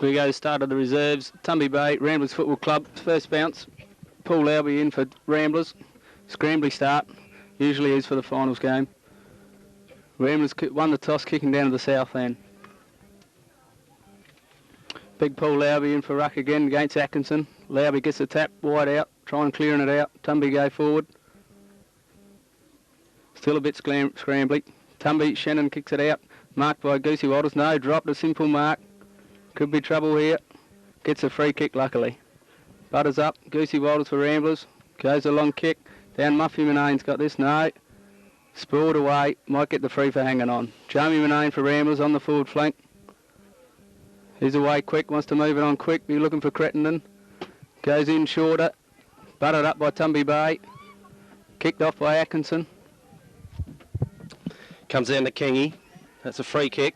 We go start of the reserves. Tumby Bay, Ramblers Football Club. First bounce. Paul Lowby in for Ramblers. Scrambly start. Usually is for the finals game. Ramblers won the toss, kicking down to the south end. Big Paul Lowby in for ruck again against Atkinson. Lowby gets the tap wide out, trying clearing it out. Tumby go forward. Still a bit scrambly. Tumby, Shannon kicks it out. Marked by Goosey Walters. No, dropped a simple mark. Could be trouble here. Gets a free kick luckily. Butters up. Goosey Walters for Ramblers. Goes a long kick. Down Muffy Manane's got this. No. Sprawled away. Might get the free for hanging on. Jamie Manane for Ramblers on the forward flank. He's away quick. Wants to move it on quick. Be looking for Crittenden. Goes in shorter. Butted up by Tumby Bay. Kicked off by Atkinson. Comes down to Kingy. That's a free kick.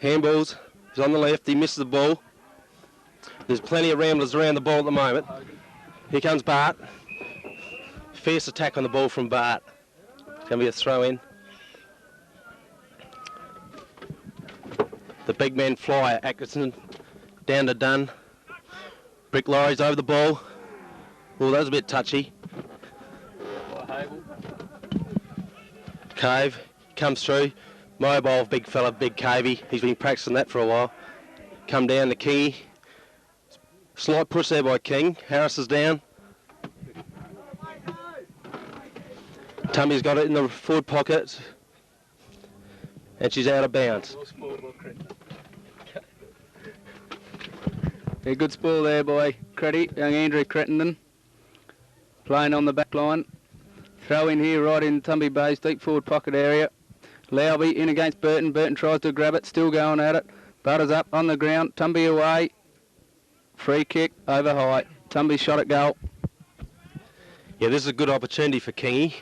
Handballs. He's on the left. He misses the ball. There's plenty of Ramblers around the ball at the moment. Here comes Bart. Fierce attack on the ball from Bart. It's going to be a throw in. The big man flyer, Atkinson, down to Dunn. Brick lorries over the ball. Oh, that was a bit touchy. Cave comes through. Mobile, big fella, big cavey. He's been practicing that for a while. Come down to Kingy. Slight push there by King. Harris is down. Tummy's got it in the forward pocket. And she's out of bounds. Yeah, good spoil there by young Andrew Crittenden. Playing on the back line. Throw in here right in Tumby Bay's deep forward pocket area. Lowby in against Burton. Burton tries to grab it, still going at it. Butters up on the ground. Tumby away. Free kick over high. Tumby shot at goal. Yeah, this is a good opportunity for Kingy.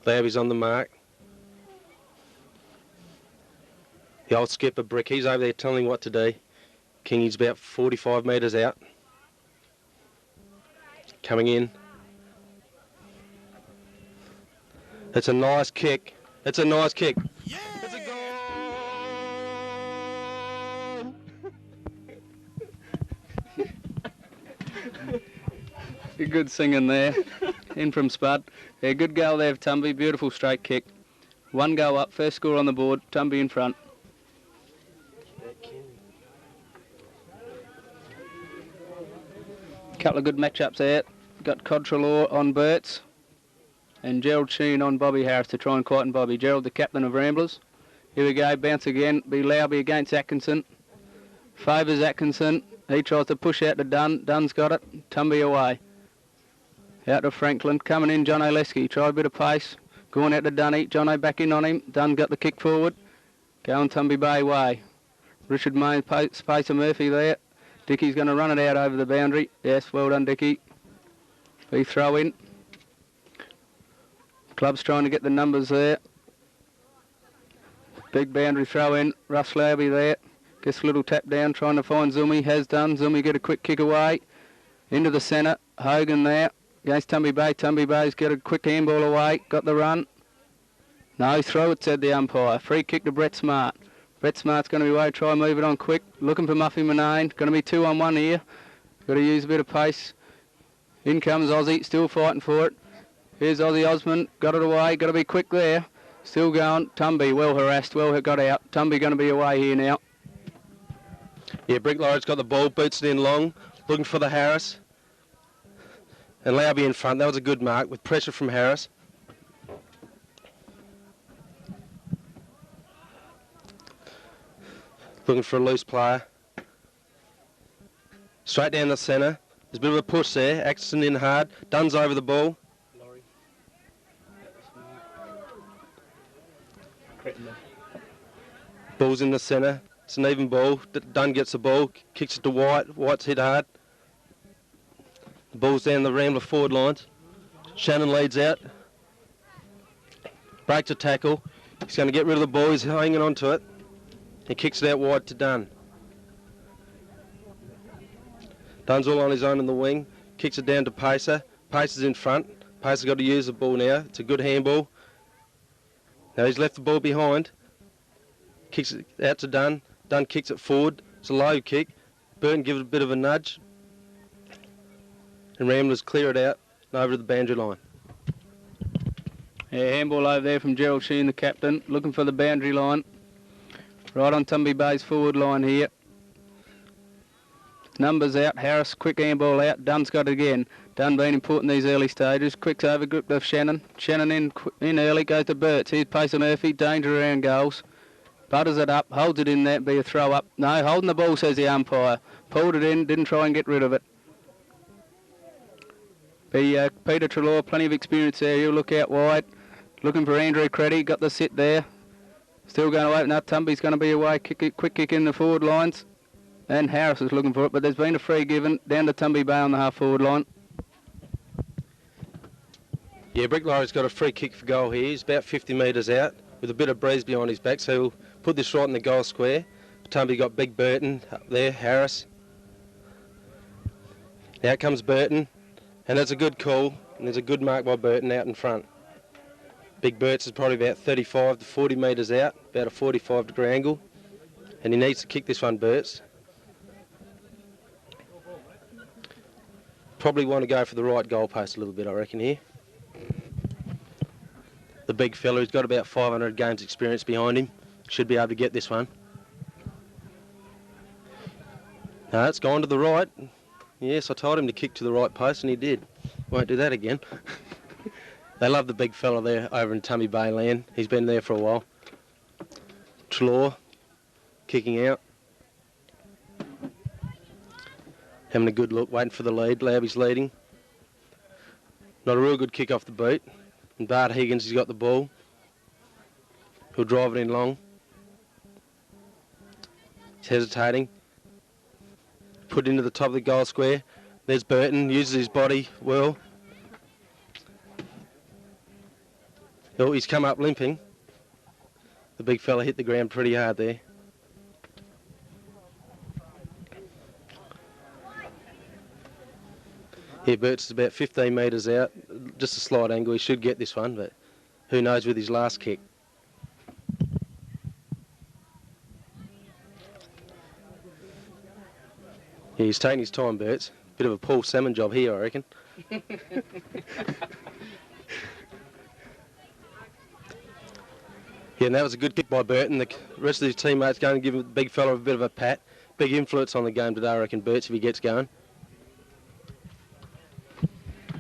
Lowby's on the mark. The old skipper Brick, he's over there telling what to do. Kingy's about 45 metres out. Coming in. It's a nice kick. It's a nice kick. Yeah! It's a goal! Good singing there. In from Spud. Yeah, good goal there of Tumby. Beautiful straight kick. One goal up. First score on the board. Tumby in front. Couple of good matchups there. Got Codtrelaw on Burts and Gerald Sheen on Bobby Harris to try and quieten Bobby. Gerald, the captain of Ramblers. Here we go, bounce again. Be Lowby against Atkinson. Favours Atkinson. He tries to push out to Dunn. Dunn's got it. Tumby away. Out to Franklin. Coming in, John Oleski. Try a bit of pace. Going out to Dunny. Jono back in on him. Dunn got the kick forward. Going Tumby Bay way. Richard Main, Spacer Murphy there. Dickie's going to run it out over the boundary. Yes, well done, Dickie. Be throw in. Club's trying to get the numbers there. Big boundary throw in. Russ Lowby there. Gets a little tap down, trying to find Zumi. Has done. Zumi get a quick kick away. Into the centre. Hogan there. Against Tumby Bay. Tumby Bay's got a quick handball away. Got the run. No, throw it, said the umpire. Free kick to Brett Smart. Brett Smart's going to be away. Try and move it on quick. Looking for Muffy Manane. Going to be 2-on-1 here. Got to use a bit of pace. In comes Aussie. Still fighting for it. Here's Aussie Osmond. Got it away. Got to be quick there. Still going. Tumby well harassed. Well got out. Tumby going to be away here now. Yeah, Brick Lawrence got the ball. Boots it in long. Looking for the Harris. And Lowby in front. That was a good mark with pressure from Harris. Looking for a loose player. Straight down the centre. There's a bit of a push there. Atkinson in hard. Dunn's over the ball. Ball's in the centre. It's an even ball. Dunn gets the ball. Kicks it to White. White's hit hard. The ball's down the Rambler forward lines. Shannon leads out. Breaks a tackle. He's going to get rid of the ball. He's hanging on to it. He kicks it out wide to Dunn. Dunn's all on his own in the wing. Kicks it down to Pacer. Pacer's in front. Pacer's got to use the ball now. It's a good handball. Now he's left the ball behind. Kicks it out to Dunn. Dunn kicks it forward. It's a low kick. Burton gives it a bit of a nudge. And Ramblers clear it out and over to the boundary line. Yeah, handball over there from Gerald Sheen, the captain, looking for the boundary line. Right on Tumby Bay's forward line here. Numbers out, Harris, quick handball out, Dunn's got it again. Dunn been important these early stages. Quick's over, grip of Shannon. Shannon in early, goes to Burts. Here's Pacer Murphy, danger around goals. Butters it up, holds it in there, be a throw up. No, holding the ball, says the umpire. Pulled it in, didn't try and get rid of it. Peter Trelaw, plenty of experience there. He'll look out wide. Looking for Andrew Creddy, got the sit there. Still going to open up. Tumby's going to be away. Quick kick in the forward lines. And Harris is looking for it, but there's been a free given down to Tumby Bay on the half forward line. Yeah, Brick Laurie's got a free kick for goal here. He's about 50 metres out with a bit of breeze behind his back, so he'll put this right in the goal square. Tumby got Big Burton up there, Harris. Out comes Burton, and that's a good call, and there's a good mark by Burton out in front. Big Burt's is probably about 35 to 40 metres out, about a 45-degree angle, and he needs to kick this one, Burt's. Probably want to go for the right goalpost a little bit, I reckon, here. The big fella, who's got about 500 games experience behind him, should be able to get this one. No, it's gone to the right. Yes, I told him to kick to the right post, and he did. Won't do that again. They love the big fella there over in Tumby Bay land. He's been there for a while. Trelaw kicking out. Having a good look, waiting for the lead. Lauby's leading. Not a real good kick off the boot. And Bart Higgins has got the ball. He'll drive it in long. He's hesitating. Put into the top of the goal square. There's Burton, uses his body well. Oh, he's come up limping. The big fella hit the ground pretty hard there. Yeah, Burt's is about 15 metres out. Just a slight angle. He should get this one, but who knows with his last kick. Yeah, he's taking his time, Burt's. Bit of a Paul Salmon job here, I reckon. Yeah, and that was a good kick by Burton. The rest of his teammates going to give the big fella a bit of a pat. Big influence on the game today, I reckon, Burt's, if he gets going.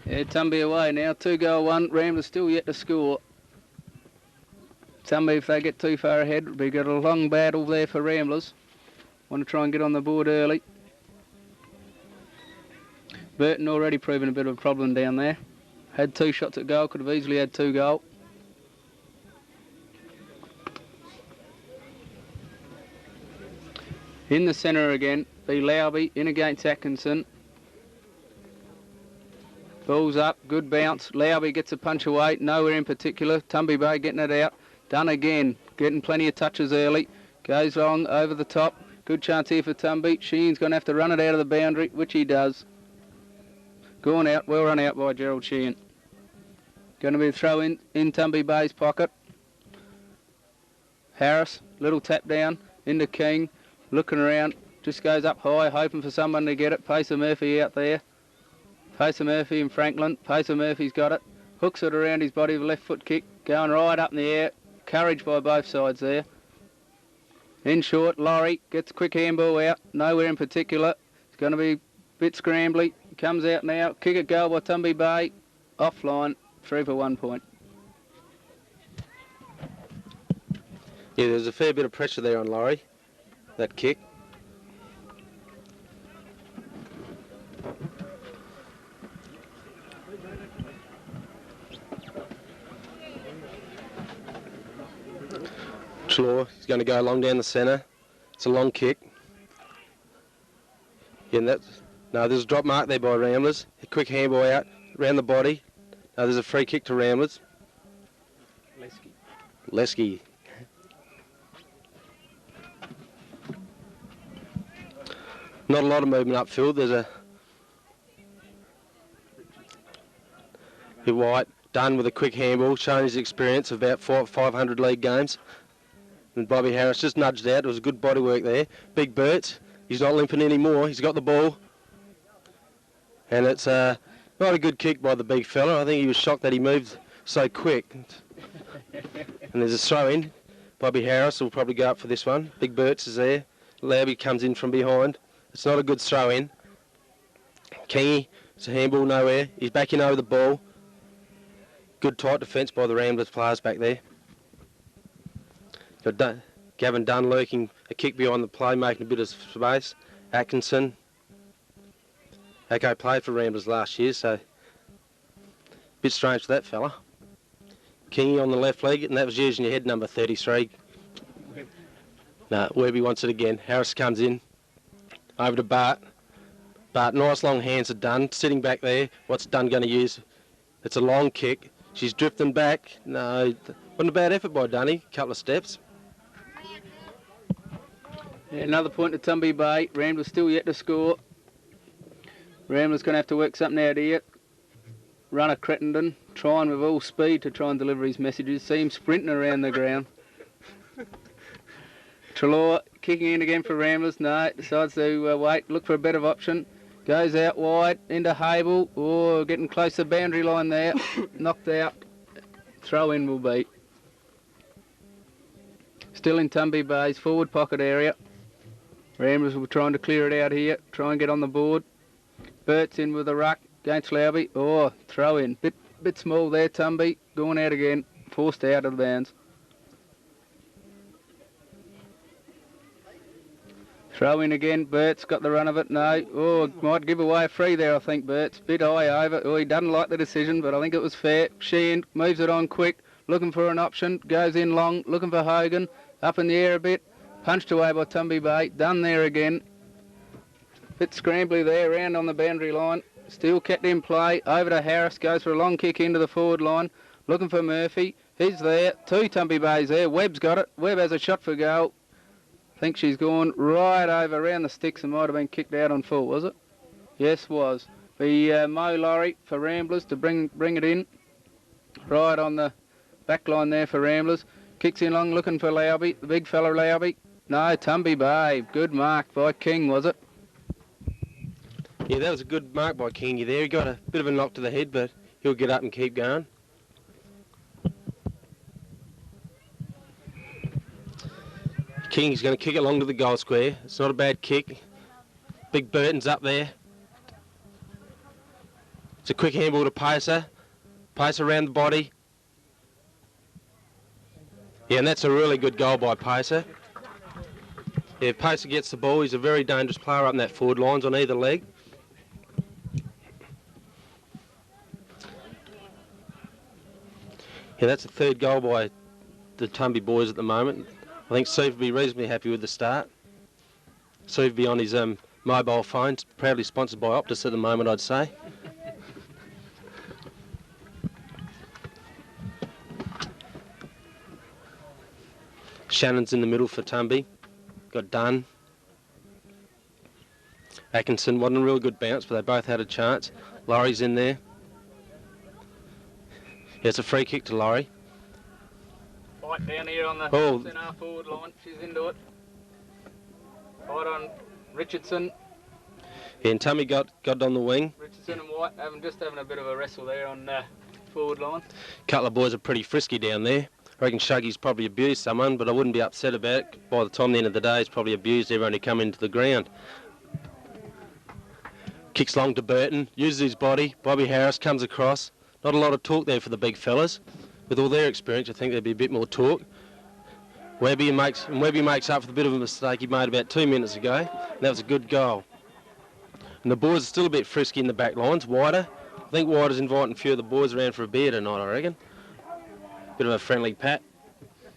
Yeah, Tumby away now. 2-1. Ramblers still yet to score. Tumby, if they get too far ahead, we've got a long battle there for Ramblers. Want to try and get on the board early. Burton already proven a bit of a problem down there. Had 2 shots at goal, could have easily had 2 goals. In the centre again, be Lauby, in against Atkinson. Ball's up, good bounce. Lauby gets a punch away, nowhere in particular. Tumby Bay getting it out. Done again, getting plenty of touches early. Goes long, over the top. Good chance here for Tumby. Sheen's going to have to run it out of the boundary, which he does. Gone out, well run out by Gerald Sheen. Going to be a throw in Tumby Bay's pocket. Harris, little tap down, into King. Looking around, just goes up high, hoping for someone to get it. Pacer Murphy out there. Pacer Murphy and Franklin. Pacer Murphy's got it. Hooks it around his body with a left foot kick. Going right up in the air. Courage by both sides there. In short, Laurie gets a quick handball out. Nowhere in particular. It's going to be a bit scrambly. Comes out now. Kick it goal by Tumby Bay. Offline. 3 for 1 point. Yeah, there's a fair bit of pressure there on Laurie. That kick. Trelaw, he's going to go along down the centre. It's a long kick. Yeah, and there's a drop mark there by Ramblers. A quick handball out, around the body. Now there's a free kick to Ramblers. Lesky. Not a lot of movement upfield. There's a White done with a quick handball, showing his experience of about 500 league games. And Bobby Harris just nudged out. It was a good body work there. Big Bert, he's not limping anymore. He's got the ball. And it's not a good kick by the big fella. I think he was shocked that he moved so quick. And there's a throw-in. Bobby Harris will probably go up for this one. Big Bert's is there. Labby comes in from behind. It's not a good throw-in. Kingy, it's a handball nowhere. He's backing over the ball. Good tight defence by the Ramblers players back there. Got Gavin Dunn lurking a kick behind the play, making a bit of space. Atkinson. Echo played for Ramblers last year, so a bit strange for that fella. Kingy on the left leg, and that was using your head number 33. No, Webby wants it again. Harris comes in. Over to Bart. Bart, nice long hands are Dunn, sitting back there. What's Dunn going to use? It's a long kick. She's drifting back. No, wasn't a bad effort by Dunny. Couple of steps. Yeah, another point to Tumby Bay. Ramblers still yet to score. Ramblers going to have to work something out here. Runner Crittenden trying with all speed to try and deliver his messages. See him sprinting around the ground. Trelaw kicking in again for Ramblers. No, decides to wait, look for a better option. Goes out wide into Hable. Oh, getting close to the boundary line there. Knocked out. Throw in will be. Still in Tumby Bay's forward pocket area. Ramblers will be trying to clear it out here. Try and get on the board. Bert's in with a ruck against Lowby. Oh, throw in. Bit small there, Tumby. Going out again. Forced out of the bounds. Throw in again. Bert's got the run of it. No. Oh, might give away a free there, I think, Bert's. Bit high over. Oh, he doesn't like the decision, but I think it was fair. Sheehan moves it on quick. Looking for an option. Goes in long. Looking for Hogan. Up in the air a bit. Punched away by Tumby Bay. Done there again. Bit scrambly there, round on the boundary line. Still kept in play. Over to Harris. Goes for a long kick into the forward line. Looking for Murphy. He's there. Two Tumby Bays there. Webb's got it. Webb has a shot for goal. I think she's gone right over around the sticks and might have been kicked out on full, was it? Yes, was. The Mo Laurie for Ramblers to bring it in. Right on the back line there for Ramblers. Kicks in long, looking for Lowby. The big fella Lowby. No, Tumby Bay. Good mark by King, was it? Yeah, that was a good mark by Kingy there. He got a bit of a knock to the head, but he'll get up and keep going. King's going to kick it along to the goal square. It's not a bad kick. Big Burton's up there. It's a quick handball to Pacer. Pacer around the body. Yeah, and that's a really good goal by Pacer. Yeah, if Pacer gets the ball, he's a very dangerous player up in that forward lines on either leg. Yeah, that's the third goal by the Tumby boys at the moment. I think Steve will be reasonably happy with the start. Steve will be on his mobile phone, proudly sponsored by Optus at the moment, I'd say. Shannon's in the middle for Tumby. Got Dunn. Atkinson wasn't a real good bounce, but they both had a chance. Laurie's in there. Yeah, it's a free kick to Laurie. Right down here on the in our forward line. She's into it. Right on Richardson. Yeah, and Tummy got on the wing. Richardson and White just having a bit of a wrestle there on forward line. A couple of boys are pretty frisky down there. I reckon Shuggy's probably abused someone, but I wouldn't be upset about it. By the time the end of the day, he's probably abused everyone who come into the ground. Kicks long to Burton, uses his body. Bobby Harris comes across. Not a lot of talk there for the big fellas. With all their experience, I think there'd be a bit more talk. Webby makes up for the bit of a mistake he made about 2 minutes ago. And that was a good goal. And the boys are still a bit frisky in the back lines. Wider. I think Wider's inviting a few of the boys around for a beer tonight, I reckon. Bit of a friendly pat.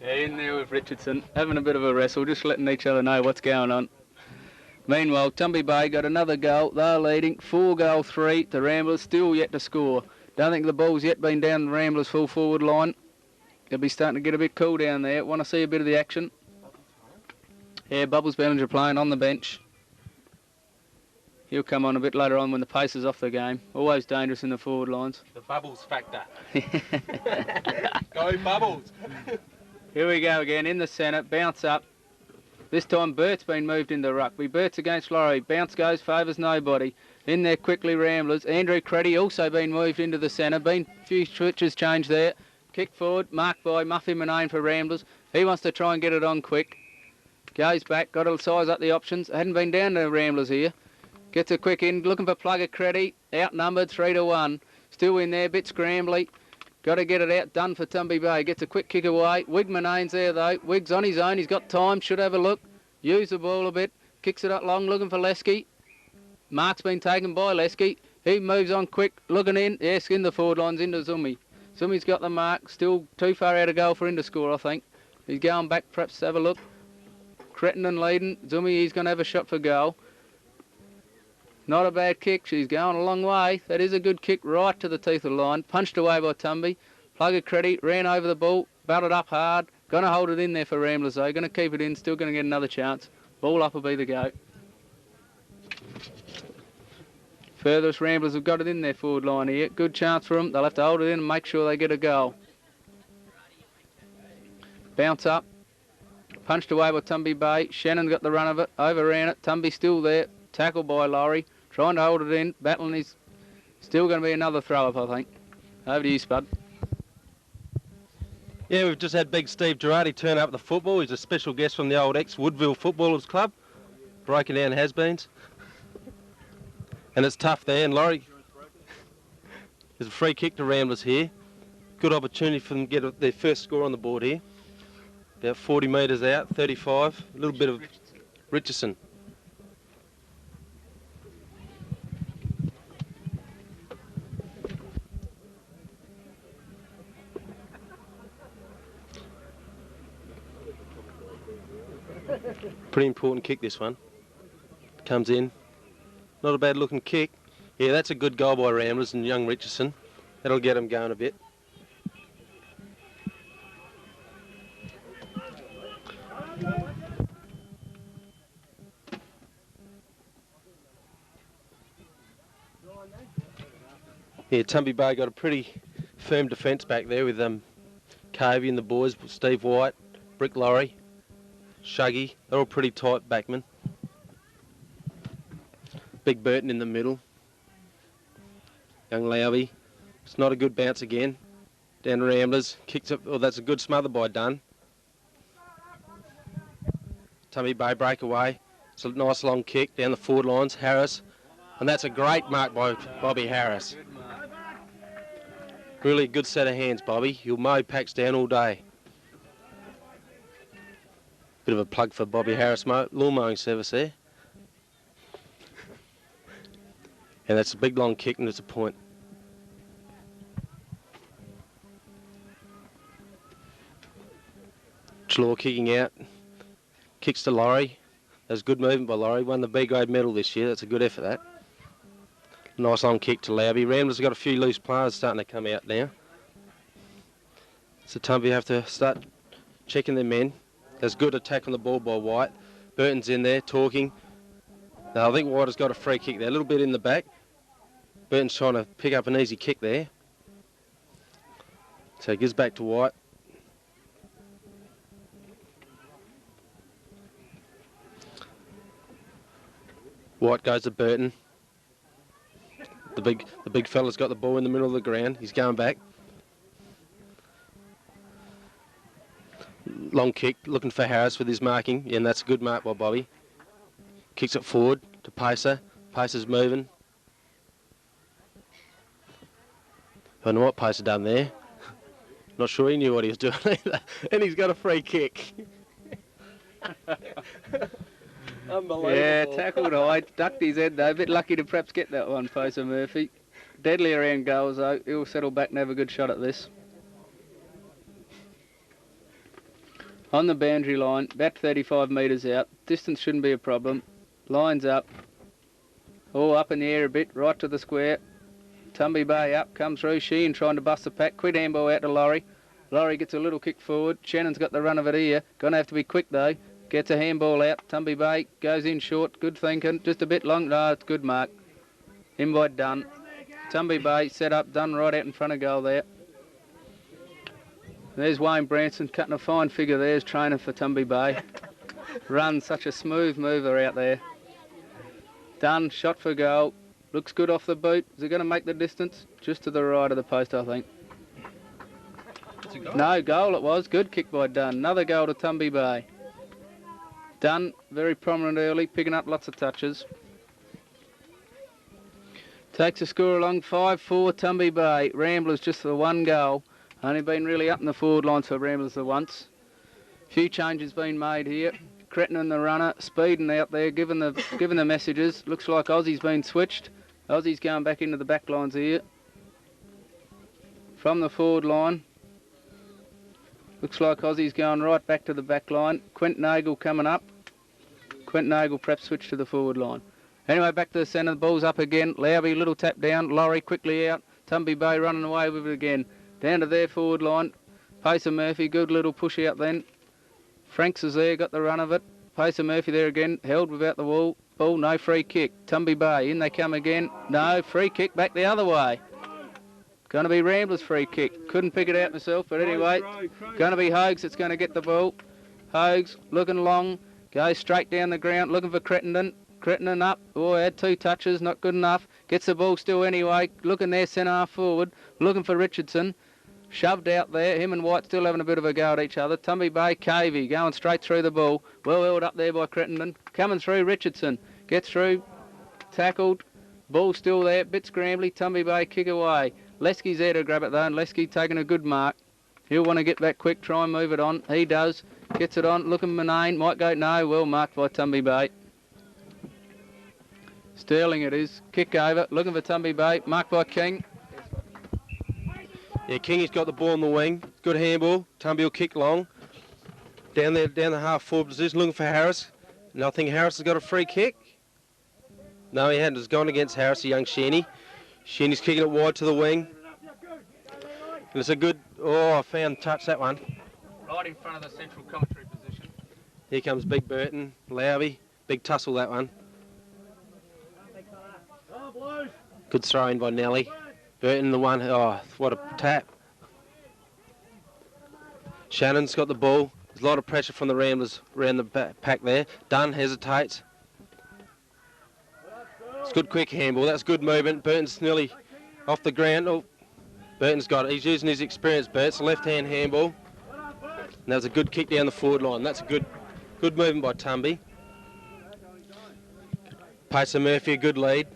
Yeah, in there with Richardson, having a bit of a wrestle, just letting each other know what's going on. Meanwhile, Tumby Bay got another goal. They're leading 4-3 to Ramblers, still yet to score. Don't think the ball's yet been down the Ramblers' full forward line. They'll be starting to get a bit cool down there. Want to see a bit of the action. Yeah, Bubbles Bellinger playing on the bench. He'll come on a bit later on when the pace is off the game. Always dangerous in the forward lines. The Bubbles factor. Go Bubbles. Here we go again in the centre, bounce up. This time Bert's been moved into rugby. Bert's against Laurie. Bounce goes, favours nobody. In there quickly Ramblers. Andrew Creddy also been moved into the centre. Been a few switches changed there. Kick forward, marked by Muffy Manane for Ramblers. He wants to try and get it on quick. Goes back, got to size up the options. Hadn't been down to Ramblers here. Gets a quick in, looking for Plugger Creddy. Outnumbered 3-1. Still in there, bit scrambly. Got to get it out, done for Tumby Bay. Gets a quick kick away. Wig Manane's there though. Wig's on his own, he's got time, should have a look. Use the ball a bit. Kicks it up long, looking for Lesky. Mark's been taken by Lesky. He moves on quick, looking in. Yes, in the forward lines, into Zumi. Zumi's got the mark. Still too far out of goal for him to score, I think. He's going back, perhaps to have a look. Crittenden leading. Zumi, he's going to have a shot for goal. Not a bad kick. She's going a long way. That is a good kick right to the teeth of the line. Punched away by Tumby. Plugger Creddy ran over the ball. Batted up hard. Going to hold it in there for Ramblers though. Going to keep it in. Still going to get another chance. Ball up will be the go. Furthest Ramblers have got it in their forward line here. Good chance for them. They'll have to hold it in and make sure they get a goal. Bounce up. Punched away by Tumby Bay. Shannon got the run of it. Overran it. Tumby still there. Tackled by Laurie. Trying to hold it in. Battling is still going to be another throw-up, I think. Over to you, Spud. Yeah, we've just had big Steve Girardi turn up at the football. He's a special guest from the old ex-Woodville Footballers Club. Breaking down has-beens. And it's tough there. And Laurie, there's a free kick to Ramblers here. Good opportunity for them to get their first score on the board here. About 40 metres out, 35. A little bit of Richardson. Pretty important kick, this one. Comes in. Not a bad looking kick. Yeah, that's a good goal by Ramblers and young Richardson. That'll get them going a bit. Yeah, Tumby Bay got a pretty firm defence back there with Cavey and the boys, Steve White, Brick Laurie, Shuggy. They're all pretty tight backmen. Big Burton in the middle. Young Lowby. It's not a good bounce again. Down to Ramblers. Kicks up. Oh, that's a good smother by Dunn. Tumby Bay breakaway. It's a nice long kick down the forward lines. Harris. And that's a great mark by Bobby Harris. Really a good set of hands, Bobby. You'll mow packs down all day. Bit of a plug for Bobby Harris, lawn mowing service there. And that's a big long kick and it's a point. Chlor kicking out. Kicks to Laurie. That's good movement by Laurie. Won the B grade medal this year. That's a good effort, that. Nice long kick to Lowby. Ramblers have got a few loose players starting to come out now. So Tumby have to start checking their men. There's good attack on the ball by White. Burton's in there talking. Now I think White has got a free kick there, a little bit in the back. Burton's trying to pick up an easy kick there. So it gives back to White. White goes to Burton. The big fella's got the ball in the middle of the ground. He's going back. Long kick, looking for Harris with his marking. Yeah, and that's a good mark by Bobby. Kicks it forward to Pacer. Pacer's moving. I don't know what Pacer done there. Not sure he knew what he was doing either. And he's got a free kick. Unbelievable. Yeah, tackled high, ducked his head though. A bit lucky to perhaps get that one, Pacer Murphy. Deadly around goals though. He'll settle back and have a good shot at this. On the boundary line, about 35 metres out. Distance shouldn't be a problem. Lines up. All up in the air a bit, right to the square. Tumby Bay up, comes through. Sheehan trying to bust the pack. Quid handball out to Laurie. Laurie gets a little kick forward. Shannon's got the run of it here. Gonna have to be quick though. Gets a handball out. Tumby Bay goes in short. Good thinking. Just a bit long. No, it's good mark. In by Dunn. Tumby Bay set up. Dunn right out in front of goal there. There's Wayne Branson cutting a fine figure there as trainer for Tumby Bay. Runs such a smooth mover out there. Done, shot for goal. Looks good off the boot. Is it going to make the distance? Just to the right of the post, I think. No, goal it was. Good kick by Dunn. Another goal to Tumby Bay. Dunn, very prominent early, picking up lots of touches. Takes the score along, 5-4 Tumby Bay. Ramblers just for one goal. Only been really up in the forward lines for Ramblers the once. Few changes been made here. Crittenden the runner, speeding out there, giving the messages. Looks like Aussie's been switched. Aussie's going back into the back lines here. From the forward line. Looks like Aussie's going right back to the back line. Quint Nagel coming up. Quint Nagel perhaps switch to the forward line. Anyway, back to the centre. The ball's up again. Lowby, little tap down. Laurie quickly out. Tumby Bay running away with it again. Down to their forward line. Pacer Murphy, good little push out then. Franks is there, got the run of it. Pacer Murphy there again, held without the wall. Ball, no free kick. Tumby Bay, in they come again. No, free kick back the other way. Going to be Ramblers' free kick. Couldn't pick it out myself, but anyway, going to be Hogues that's going to get the ball. Hogues looking long, goes straight down the ground, looking for Crittenden. Crittenden up. Oh, had 2 touches, not good enough. Gets the ball still anyway. Looking there, centre half forward. Looking for Richardson. Shoved out there. Him and White still having a bit of a go at each other. Tumby Bay, Cavey going straight through the ball. Well held up there by Crittenden. Coming through, Richardson. Gets through. Tackled. Ball still there. Bit scrambly. Tumby Bay kick away. Lesky's there to grab it though, and Lesky taking a good mark. He'll want to get back quick, try and move it on. He does. Gets it on. Looking Manane. Might go no. Well marked by Tumby Bay. Sterling it is. Kick over. Looking for Tumby Bay. Marked by King. Yeah, Kingy's got the ball on the wing. Good handball. Tumby will kick long. Down there, down the half forward position, looking for Harris. And I think Harris has got a free kick. No, he hadn't. It's gone against Harris, a young Shenny. Shenny's kicking it wide to the wing. And it's a good, oh, I found touch that one. Right in front of the central commentary position. Here comes Big Burton, Lowby. Big tussle that one. Good throw in by Nelly. Burton the one, oh, what a tap. Shannon's got the ball. There's a lot of pressure from the Ramblers around the pack there. Dunn hesitates. It's good quick handball. That's good movement. Burton's nearly off the ground. Oh, Burton's got it. He's using his experience, Bert. It's a left-hand handball. And that was a good kick down the forward line. That's a good movement by Tumby. Pacer Murphy, a good lead.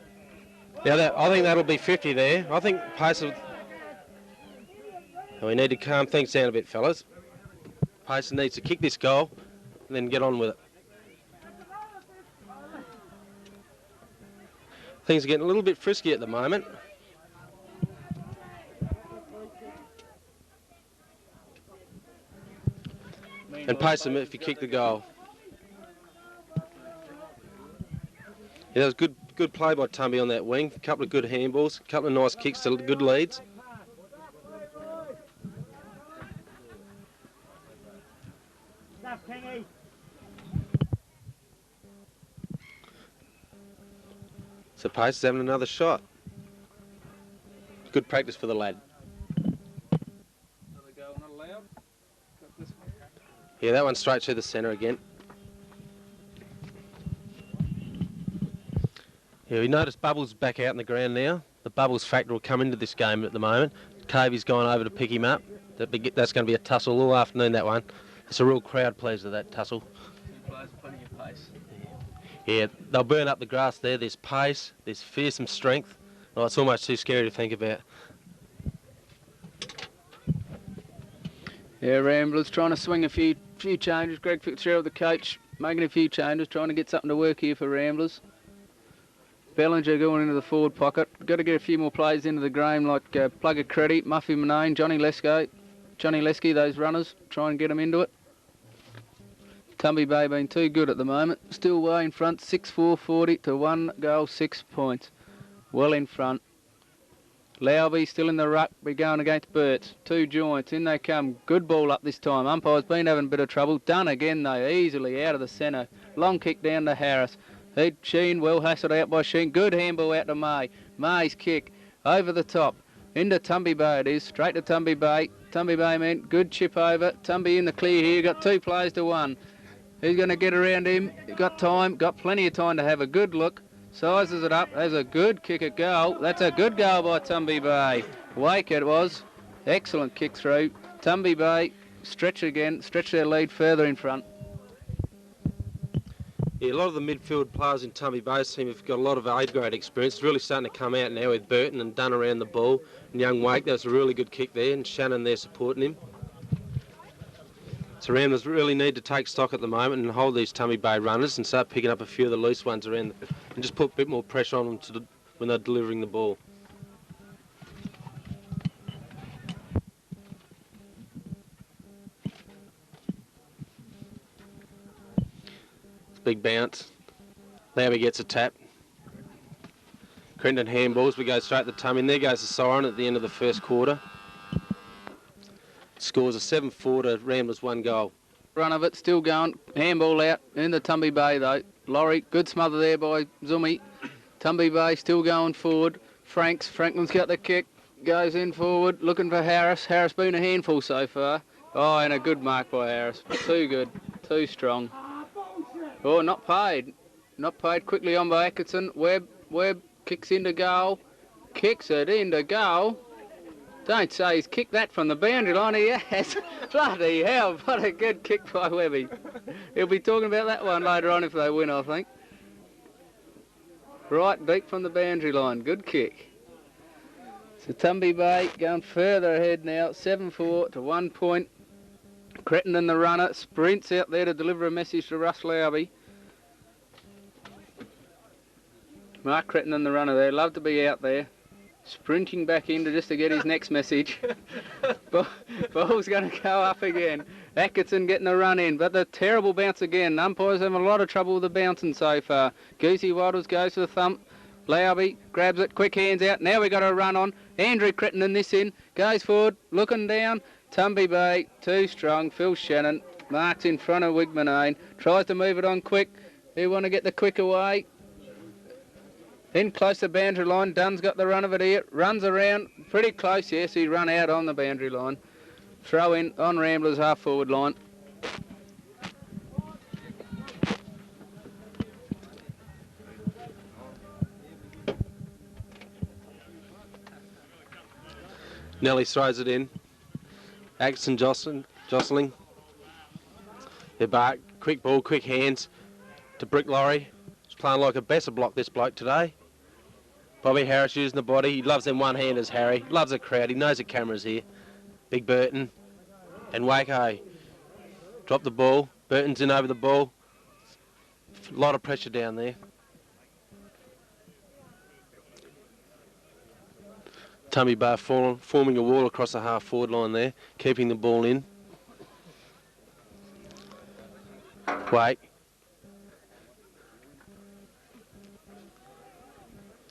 Now I think that'll be 50 there. I think Pacer... We need to calm things down a bit, fellas. Pacer needs to kick this goal and then get on with it. Things are getting a little bit frisky at the moment. And Pacer Murphy kicked the goal. Yeah, that was good play by Tumby on that wing. A couple of good handballs, a couple of nice kicks to good leads. So Pacer's having another shot. Good practice for the lad. Another goal not allowed. Yeah, that one's straight to the centre again. Yeah, we noticed Bubbles back out in the ground now. The Bubbles factor will come into this game at the moment. Cavey's gone over to pick him up. That's going to be a tussle all afternoon, that one. It's a real crowd pleaser, that tussle. Players plenty of pace. Yeah, they'll burn up the grass there. There's pace, there's fearsome strength. Oh, it's almost too scary to think about. Yeah, Ramblers trying to swing a few changes. Greg Fitzgerald, the coach, making a few changes, trying to get something to work here for Ramblers. Bellinger going into the forward pocket. Got to get a few more players into the game like Plugger Creddy, Muffy Manane, Johnny Lesky, those runners. Try and get them into it. Tumby Bay been too good at the moment. Still way in front, 6-4, 40 to 1 goal, 6 points. Well in front. Lowby still in the ruck, be going against Burts. 2 joints, in they come. Good ball up this time. Umpire's been having a bit of trouble. Done again though, easily out of the centre. Long kick down to Harris. Sheen, well hassled out by Sheen. Good handball out to May. May's kick over the top. Into Tumby Bay it is, straight to Tumby Bay. Tumby Bay men. Good chip over. Tumby in the clear here. Got 2 plays to 1. He's going to get around him. Got time. Got plenty of time to have a good look. Sizes it up. Has a good kick at goal. That's a good goal by Tumby Bay. Wake it was. Excellent kick through. Tumby Bay stretch again. Stretch their lead further in front. Yeah, a lot of the midfield players in Tumby Bay's team have got a lot of A-grade experience. It's really starting to come out now with Burton and Dunn around the ball. And young Wake, that was a really good kick there, and Shannon there supporting him. So Ramblers really need to take stock at the moment and hold these Tumby Bay runners and start picking up a few of the loose ones around and just put a bit more pressure on them when they're delivering the ball. Big bounce. Lowry gets a tap. Crenton handballs. We go straight to Tummy. And there goes the siren at the end of the first quarter. Scores a 7-4 to Ramblers 1 goal. Run of it, still going. Handball out in the Tumby Bay though. Laurie, good smother there by Zumi. Tumby Bay still going forward. Franklin's got the kick. Goes in forward, looking for Harris. Harris been a handful so far. Oh, and a good mark by Harris. Too good, too strong. Oh, not paid. Not paid. Quickly on by Atkinson. Webb kicks into goal. Kicks it into goal. Don't say he's kicked that from the boundary line. He has. Bloody hell, what a good kick by Webby. He'll be talking about that one later on if they win, I think. Right deep from the boundary line. Good kick. So Tumby Bay going further ahead now. 7-4 to 1 point. Crittenden the runner, sprints out there to deliver a message to Russ Lowby. Mark Crittenden the runner there, love to be out there. Sprinting back in just to get his next message. Ball's going to go up again. Atkinson getting a run in, but the terrible bounce again. Umpires having a lot of trouble with the bouncing so far. Goosey Waddles goes for the thump. Lowby grabs it, quick hands out. Now we got a run on. Andrew Crittenden this in, goes forward, looking down. Tumby Bay, too strong. Phil Shannon marks in front of Wigmanane. Tries to move it on quick. They want to get the quick away. In close to boundary line. Dunn's got the run of it here. Runs around. Pretty close, yes. He run out on the boundary line. Throw in on Ramblers half forward line. Nelly throws it in. Atkinson jostling. They're back. Quick ball, quick hands to Brick Laurie. He's playing like a Besser block, this bloke today. Bobby Harris using the body. He loves them one-handers, Harry. Loves the crowd. He knows the camera's here. Big Burton. And Waco. Drop the ball. Burton's in over the ball. A lot of pressure down there. Tumby Bay forming a wall across the half-forward line there, keeping the ball in. Wait.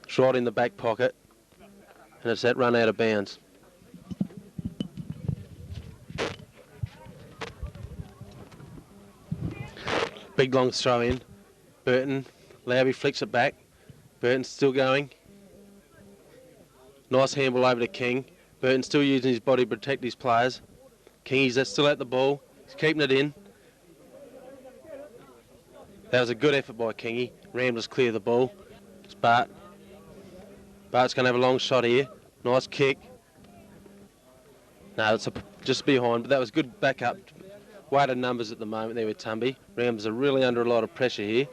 It's right in the back pocket, and it's that run out of bounds. Big long throw in. Burton. Lowby flicks it back. Burton's still going. Nice handball over to King. Burton still using his body to protect his players. Kingy's still at the ball. He's keeping it in. That was a good effort by Kingy. Ramblers clear the ball. It's Bart. Bart's going to have a long shot here. Nice kick. No, it's just behind, but that was good backup. Weighted numbers at the moment there with Tumby. Ramblers are really under a lot of pressure here.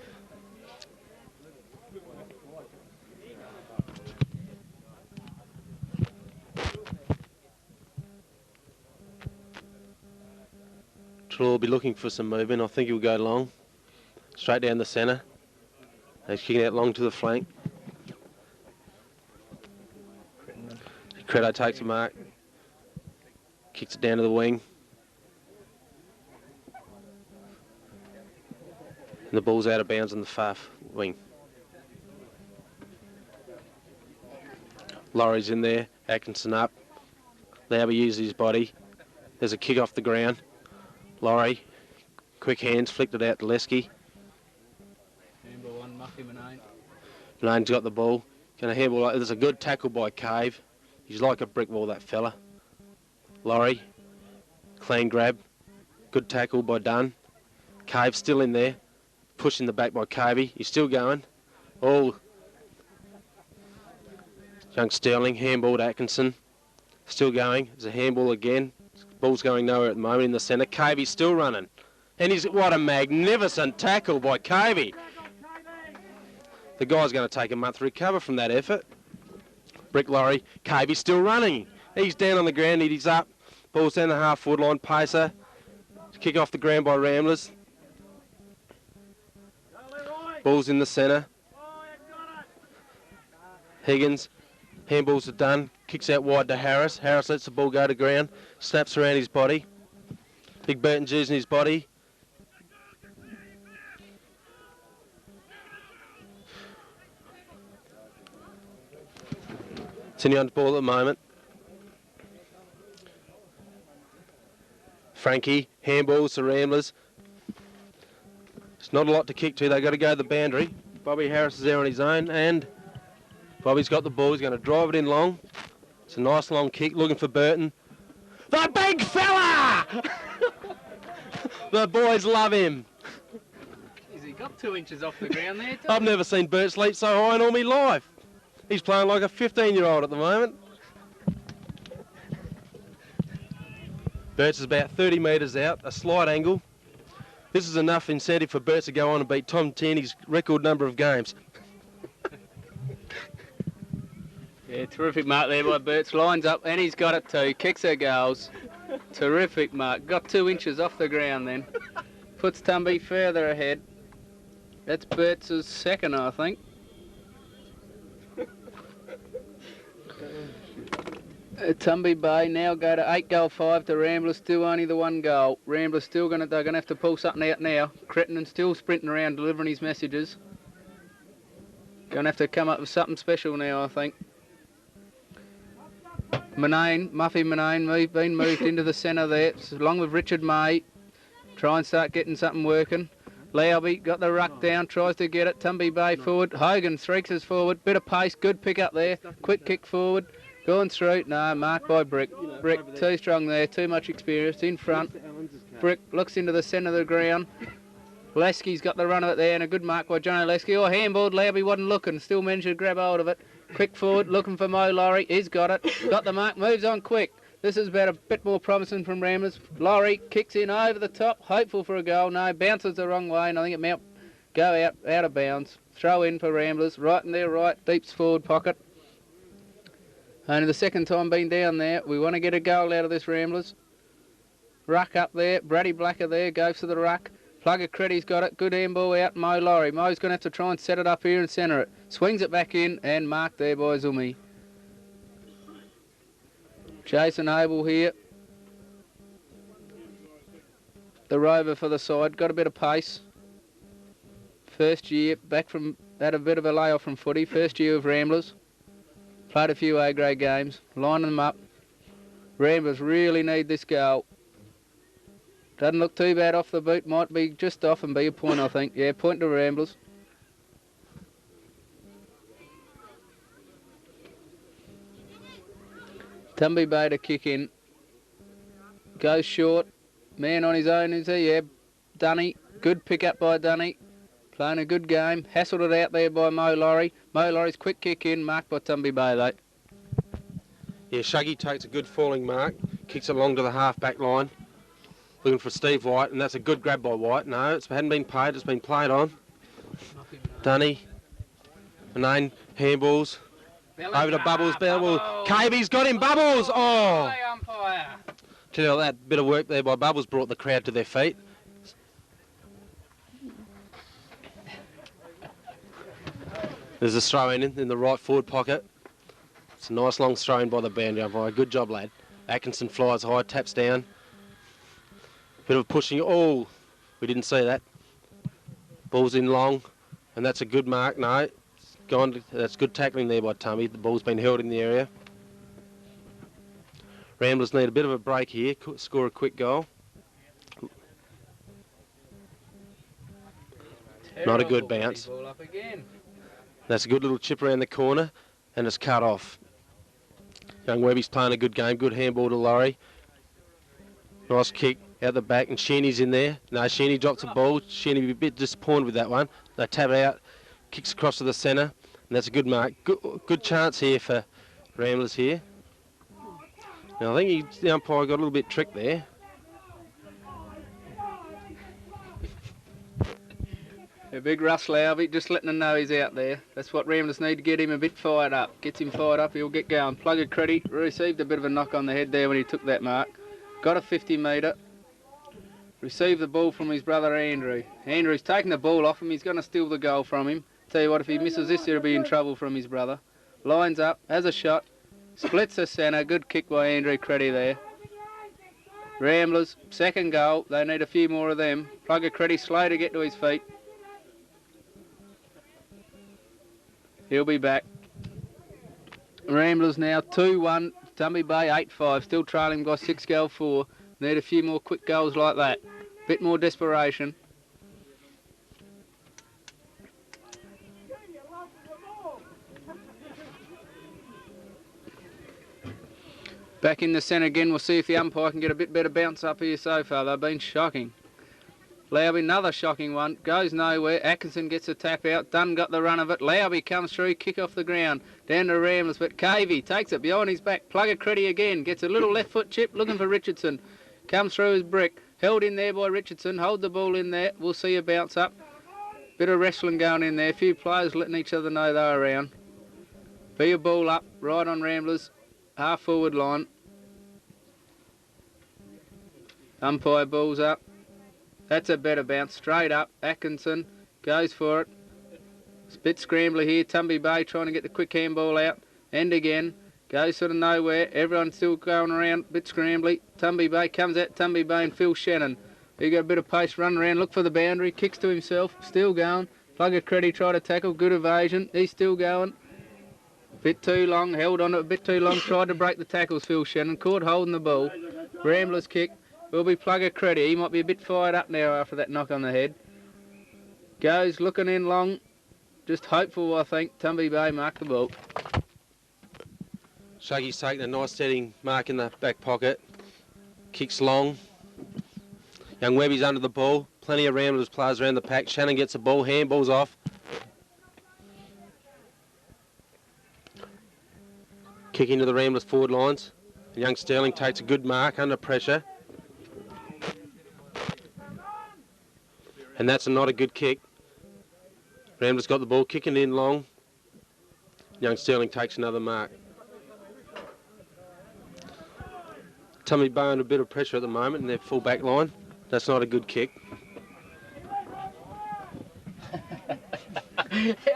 Will be looking for some movement. I think he'll go long. Straight down the centre. He's kicking out long to the flank. Credo takes a mark. Kicks it down to the wing. And the ball's out of bounds on the far wing. Laurie's in there. Atkinson up. Lowby uses his body. There's a kick off the ground. Laurie, quick hands, flicked it out to Lesky. Handball on Muffy Manane. Manane's got the ball. Going to handball. There's a good tackle by Cave. He's like a brick wall, that fella. Laurie Clean grab. Good tackle by Dunn. Cave still in there. Pushing the back by Cavey. He's still going. All young Sterling. Handball to Atkinson. Still going. There's a handball again. Ball's going nowhere at the moment in the centre. Cavey's still running. And what a magnificent tackle by Cavey. The guy's going to take a month to recover from that effort. Brick lorry. Cavey's still running. He's down on the ground. He's up. Ball's down the half-forward line. Pacer. Kick off the ground by Ramblers. Ball's in the centre. Higgins. Handballs are done. Kicks out wide to Harris. Harris lets the ball go to ground. Snaps around his body. Big Burton's using his body. Continuing on the ball at the moment. Frankie, handballs to Ramblers. It's not a lot to kick to. They've got to go to the boundary. Bobby Harris is there on his own, and Bobby's got the ball. He's going to drive it in long. It's a nice long kick, looking for Burton. The big fella! The boys love him. He's got 2 inches off the ground there, too. I've never seen Bert sleep so high in all my life. He's playing like a 15-year-old at the moment. Bert's is about 30 metres out, a slight angle. This is enough incentive for Bert to go on and beat Tom Tierney's record number of games. Yeah, terrific mark there by Bert's. Lines up, and he's got it too. Kicks her goals. Terrific mark. Got 2 inches off the ground then. Puts Tumby further ahead. That's Bert's second, I think. Tumby Bay now go to 8-5 to Ramblers, still only the 1 goal. Ramblers still they're gonna have to pull something out now. Crittenden still sprinting around delivering his messages. Gonna have to come up with something special now, I think. Muffy Manane been moved into the centre there, along with Richard May. Try and start getting something working. Lowby got the ruck down, tries to get it. Tumby Bay forward. Hogan streaks us forward. Bit of pace, good pick up there. Quick kick forward. Going through, no, marked by Brick. Brick, too strong there, too much experience, in front. Brick looks into the centre of the ground. Lasky's got the run of it there, and a good mark by Johnny Lasky. Oh, handballed, Lowby wasn't looking, still managed to grab hold of it. Quick forward, looking for Mo Laurie, he's got it. Got the mark, moves on quick. This is about a bit more promising from Ramblers. Laurie kicks in over the top, hopeful for a goal. No, bounces the wrong way, and I think it might go out of bounds. Throw in for Ramblers, right in there, right, deep forward pocket. Only the second time being down there. We want to get a goal out of this Ramblers. Ruck up there. Brady Blacker there. Goes to the ruck. Plugger Creddy's got it. Good handball out. Mo Laurie. Mo's going to have to try and set it up here and centre it. Swings it back in and marked there by Zumi. Jason Abel here. The rover for the side. Got a bit of pace. First year. Back from... Had a bit of a layoff from footy. First year of Ramblers. Played a few A-grade games, lining them up. Ramblers really need this goal. Doesn't look too bad off the boot, might be just off and be a point, I think. Yeah, point to Ramblers. Tumby Bay to kick in. Goes short. Man on his own, is he? Yeah, Dunny. Good pick up by Dunny. Playing a good game. Hassled it out there by Mo Laurie. Mo Laurie's quick kick in, marked by Tumby Bay though. Yeah, Shuggy takes a good falling mark, kicks it along to the half-back line. Looking for Steve White, and that's a good grab by White. No, it hadn't been paid, it's been played on. Dunny. Manane, handballs. Over to Bubbles, Bubbles. Cavey's got him, Bubbles! Oh! Tell you that bit of work there by Bubbles brought the crowd to their feet. There's a throw in the right forward pocket. It's a nice long throw in by the boundary umpire. Good job, lad. Atkinson flies high, taps down. Bit of pushing. Oh, we didn't see that. Ball's in long, and that's a good mark. No, it's gone. That's good tackling there by Tumby. The ball's been held in the area. Ramblers need a bit of a break here. Score a quick goal. Not a good bounce. That's a good little chip around the corner, and it's cut off. Young Webby's playing a good game. Good handball to Laurie. Nice kick out the back, and Sheeny's in there. No, Sheeny drops the ball. Sheeny will be a bit disappointed with that one. They tap it out, kicks across to the centre, and that's a good mark. Good chance here for Ramblers here. Now, I think the umpire got a little bit tricked there. A big Russ Lowby, just letting them know he's out there. That's what Ramblers need to get him a bit fired up. Gets him fired up, he'll get going. Plugger Creddy received a bit of a knock on the head there when he took that mark. Got a 50 metre. Received the ball from his brother Andrew. Andrew's taking the ball off him. He's going to steal the goal from him. Tell you what, if he misses this, he'll be in trouble from his brother. Lines up, has a shot. Splits the centre. Good kick by Andrew Creddy there. Ramblers, second goal. They need a few more of them. Plugger Creddy slow to get to his feet. He'll be back. Ramblers now 2-1. Tumby Bay 8-5. Still trailing by 6-4. Need a few more quick goals like that. Bit more desperation. Back in the centre again. We'll see if the umpire can get a bit better bounce up here so far. They've been shocking. Lowby, another shocking one. Goes nowhere. Atkinson gets a tap out. Dunn got the run of it. Lowby comes through. Kick off the ground. Down to Ramblers. But Cavey takes it behind his back. Plugger Creddy again. Gets a little left foot chip. Looking for Richardson. Comes through his brick. Held in there by Richardson. Hold the ball in there. We'll see a bounce up. Bit of wrestling going in there. A few players letting each other know they're around. Be a ball up. Right on Ramblers. Half forward line. Umpire balls up. That's a better bounce. Straight up. Atkinson goes for it. It's a bit scrambly here. Tumby Bay trying to get the quick handball out. And again. Goes sort of nowhere. Everyone's still going around. Bit scrambly. Tumby Bay comes out. Tumby Bay and Phil Shannon. He got a bit of pace. Run around. Look for the boundary. Kicks to himself. Still going. Plugger Creddy tried to tackle. Good evasion. He's still going. Bit too long. Held on it a bit too long. Tried to break the tackles. Phil Shannon. Caught holding the ball. Ramblers kick. Will be Plugger Creddy. He might be a bit fired up now after that knock on the head. Goes looking in long. Just hopeful, I think. Tumby Bay marked the ball. Shuggy's taking a nice steady mark in the back pocket. Kicks long. Young Webby's under the ball. Plenty of Ramblers players around the pack. Shannon gets the ball. Handball's off. Kick into the Ramblers forward lines. Young Sterling takes a good mark under pressure. And that's not a good kick. Ramblers got the ball, kicking in long. Young Sterling takes another mark. Tumby Bay under a bit of pressure at the moment in their full back line. That's not a good kick.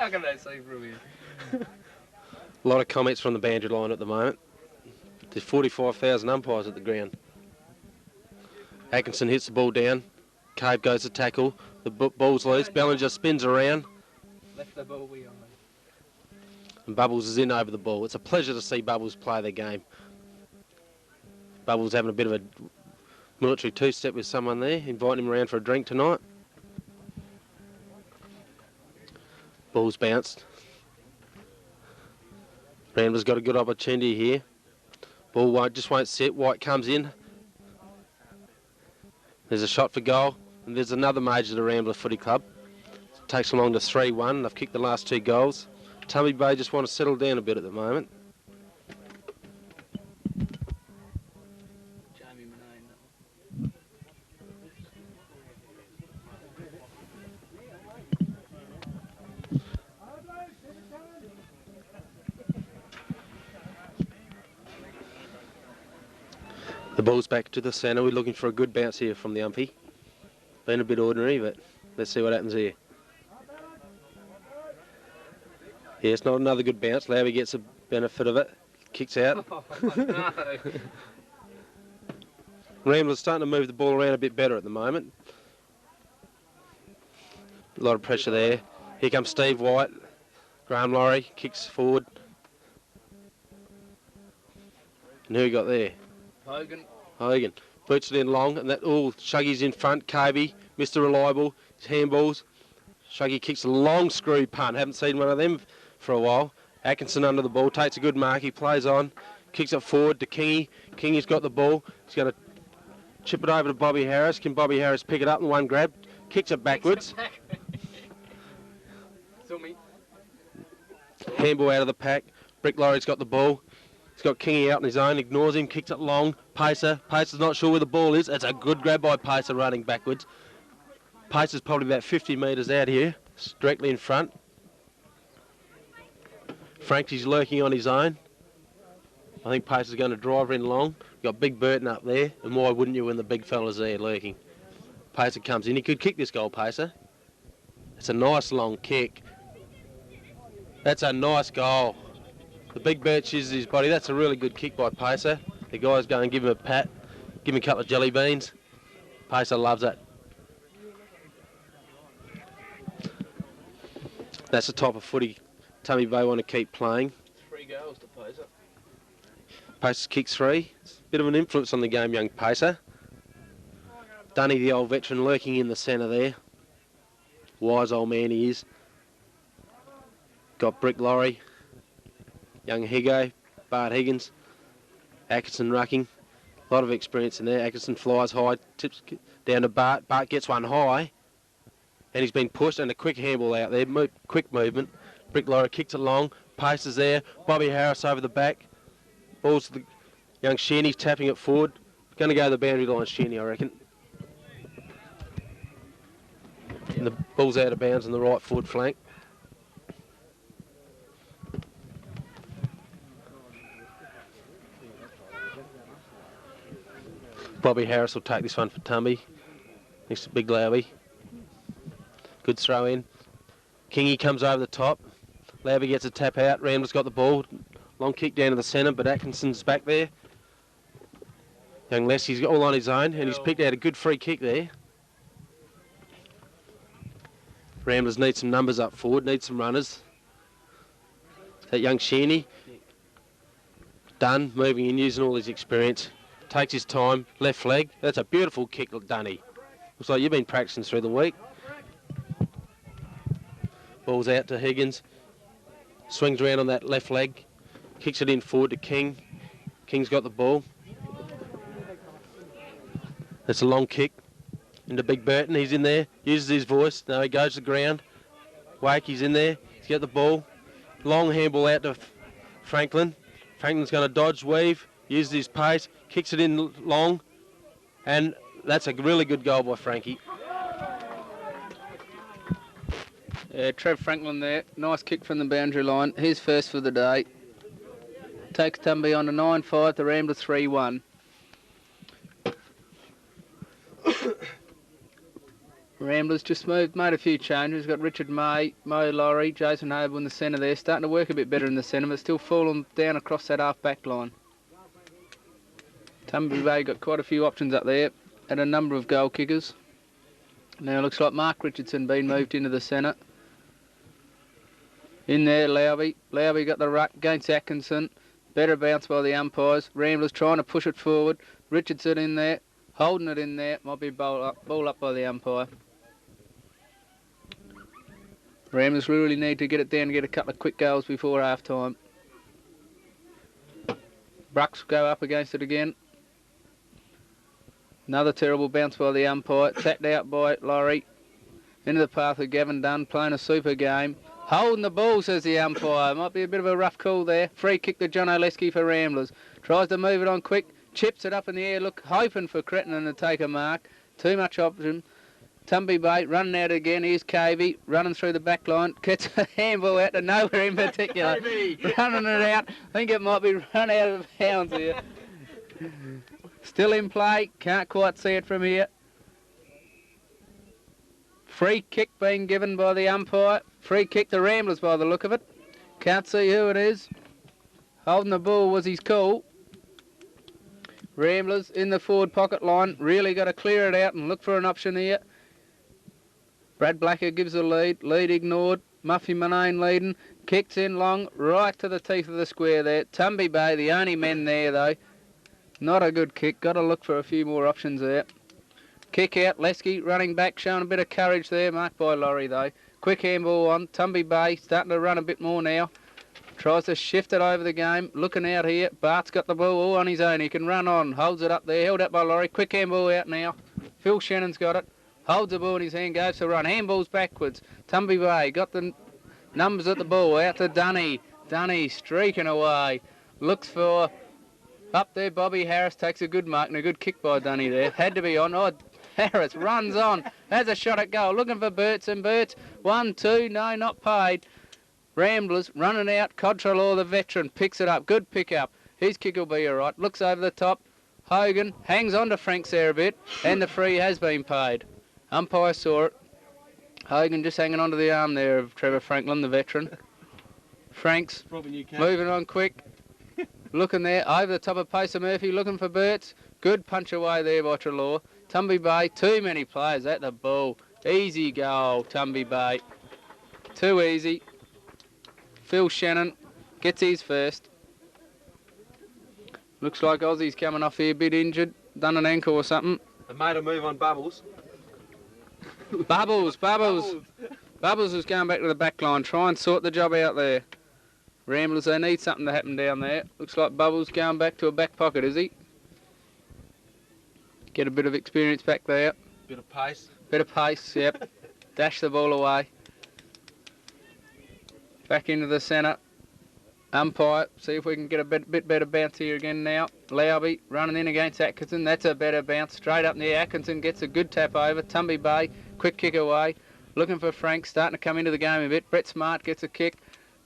How can they see from here? A lot of comments from the boundary line at the moment. There's 45,000 umpires at the ground. Atkinson hits the ball down. Cave goes to tackle. The ball's loose. Bellinger spins around. Left the ball behind. And Bubbles is in over the ball. It's a pleasure to see Bubbles play their game. Bubbles having a bit of a military two-step with someone there, inviting him around for a drink tonight. Ball's bounced. Ramblers got a good opportunity here. Ball just won't sit. White comes in. There's a shot for goal. And there's another major to the Rambler Footy Club. Takes them along to 3-1. They've kicked the last 2 goals. Tumby Bay just want to settle down a bit at the moment. The ball's back to the centre. We're looking for a good bounce here from the umpy. Been a bit ordinary, but let's see what happens here. Yeah, it's not another good bounce. Lowry gets the benefit of it. Kicks out. Oh, no. Rambler's starting to move the ball around a bit better at the moment. A lot of pressure there. Here comes Steve White. Graham Laurie kicks forward. And who we got there? Hogan. Boots it in long, and that all Shuggy's in front. Cavey, Mr. Reliable, his handballs. Shuggy kicks a long screw punt. Haven't seen one of them for a while. Atkinson under the ball, takes a good mark. He plays on, kicks it forward to Kingy. Kingy's got the ball. He's going to Chip it over to Bobby Harris. Can Bobby Harris pick it up in one grab? Kicks it backwards. Handball out of the pack. Brick Lorry's got the ball. He's got Kingy out on his own. Ignores him. Kicks it long. Pacer. Pacer's not sure where the ball is. It's a good grab by Pacer running backwards. Pacer's probably about 50 metres out here. It's directly in front. Frankie's lurking on his own. I think Pacer's going to drive in long. You've got Big Burton up there. And why wouldn't you when the big fella's there lurking? Pacer comes in. He could kick this goal, Pacer. It's a nice long kick. That's a nice goal. The Big Birch uses his body. That's a really good kick by Pacer. The guy's going to give him a pat, give him a couple of jelly beans. Pacer loves it. That's the type of footy Tumby Bay want to keep playing. 3 goals to Pacer. Pacer kicks 3. It's a bit of an influence on the game, young Pacer. Dunny, the old veteran, lurking in the centre there. Wise old man he is. Got Brick Lorry, young Higo, Bart Higgins, Atkinson rucking. A lot of experience in there. Atkinson flies high, tips down to Bart. Bart gets one high, and he's been pushed, and a quick handball out there. Quick movement. Brick Lorry kicks it long. Pace is there. Bobby Harris over the back. Ball's to the young Sheeny, tapping it forward. Going to go to the boundary line, Sheeny, I reckon. And the ball's out of bounds on the right forward flank. Bobby Harris will take this one for Tumby. Next to Big Lowby. Good throw in. Kingy comes over the top. Lowby gets a tap out. Ramblers got the ball. Long kick down to the centre, but Atkinson's back there. Young Leslie's all on his own, and he's picked out a good free kick there. Ramblers need some numbers up forward, need some runners. That young Sheeny. Dunn, moving in, using all his experience. Takes his time, left leg. That's a beautiful kick, Dunny. Looks like you've been practicing through the week. Ball's out to Higgins. Swings around on that left leg. Kicks it in forward to King. King's got the ball. That's a long kick into Big Burton. He's in there, uses his voice. No, he goes to the ground. Wake, he's in there. He's got the ball. Long handball out to Franklin. Franklin's going to dodge, weave, uses his pace, kicks it in long, and that's a really good goal by Frankie. Yeah, Trev Franklin there. Nice kick from the boundary line. His first for the day. Takes Tumby on to 9-5, the Ramblers 3-1. Ramblers just made a few changes. Got Richard May, Mo Laurie, Jason Hable in the centre there. Starting to work a bit better in the centre, but still falling down across that half-back line. Tumby Bay got quite a few options up there and a number of goal kickers. Now it looks like Mark Richardson being moved into the centre. In there, Lowby. Lowby got the ruck against Atkinson. Better bounce by the umpires. Ramblers trying to push it forward. Richardson in there, holding it in there. Might be ball up by the umpire. Ramblers really need to get it down and get a couple of quick goals before half time. Brucks go up against it again. Another terrible bounce by the umpire. Tapped out by Laurie. Into the path of Gavin Dunn, playing a super game. Holding the ball, says the umpire. Might be a bit of a rough call there. Free kick to John Oleski for Ramblers. Tries to move it on quick. Chips it up in the air. Look, hoping for Cretton to take a mark. Too much option. Tumby Bay running out again. Here's Cavey running through the back line. Gets a handball out to nowhere in particular. Running it out. I think it might be run out of bounds here. Still in play. Can't quite see it from here. Free kick being given by the umpire. Free kick to Ramblers by the look of it. Can't see who it is. Holding the ball was his call. Ramblers in the forward pocket line. Really got to clear it out and look for an option here. Brad Blacker gives the lead. Lead ignored. Muffy Manane leading. Kicks in long, right to the teeth of the square there. Tumby Bay, the only men there though. Not a good kick. Got to look for a few more options there. Kick out. Lesky running back, showing a bit of courage there. Marked by Laurie though. Quick handball on. Tumby Bay starting to run a bit more now. Tries to shift it over the game. Looking out here. Bart's got the ball all on his own. He can run on. Holds it up there. Held up by Laurie. Quick handball out now. Phil Shannon's got it. Holds the ball in his hand. Goes to run. Handballs backwards. Tumby Bay got the numbers at the ball. Out to Dunny. Dunny streaking away. Looks for... Up there, Bobby Harris takes a good mark and a good kick by Dunny there. Had to be on. Oh, Harris runs on. Has a shot at goal. Looking for Burts and Burts. 1, 2. No, not paid. Ramblers running out. Controlor, the veteran, picks it up. Good pick up. His kick will be all right. Looks over the top. Hogan hangs on to Franks there a bit, and the free has been paid. Umpire saw it. Hogan just hanging on to the arm there of Trevor Franklin, the veteran. Franks moving on quick. Looking there over the top of Pacer Murphy, looking for Burts. Good punch away there by Trelaw. Tumby Bay, too many players at the ball. Easy goal, Tumby Bay. Too easy. Phil Shannon gets his first. Looks like Aussie's coming off here a bit injured. Done an ankle or something. They made a move on Bubbles. Bubbles. Bubbles is going back to the back line. Try and sort the job out there. Ramblers, they need something to happen down there. Looks like Bubbles going back to a back pocket, is he? Get a bit of experience back there. Bit of pace. Bit of pace, yep. Dash the ball away. Back into the centre. Umpire, see if we can get a bit better bounce here again now. Lowby running in against Atkinson. That's a better bounce. Straight up there. Atkinson gets a good tap over. Tumby Bay, quick kick away. Looking for Frank, starting to come into the game a bit. Brett Smart gets a kick.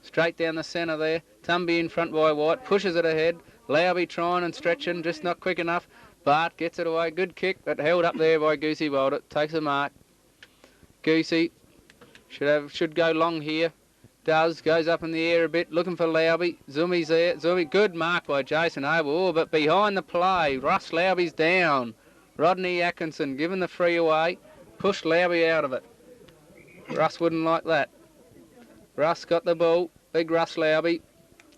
Straight down the centre there. Tumby in front by White. Pushes it ahead. Lowby trying and stretching. Just not quick enough. Bart gets it away. Good kick, but held up there by Goosey Walter. Takes a mark. Goosey should go long here. Does. Goes up in the air a bit. Looking for Lowby. Zumi's there. Zumi. Good mark by Jason Abel. Oh, but behind the play. Russ Lowby's down. Rodney Atkinson giving the free away. Pushed Lowby out of it. Russ wouldn't like that. Russ got the ball. Big Russ Lowby.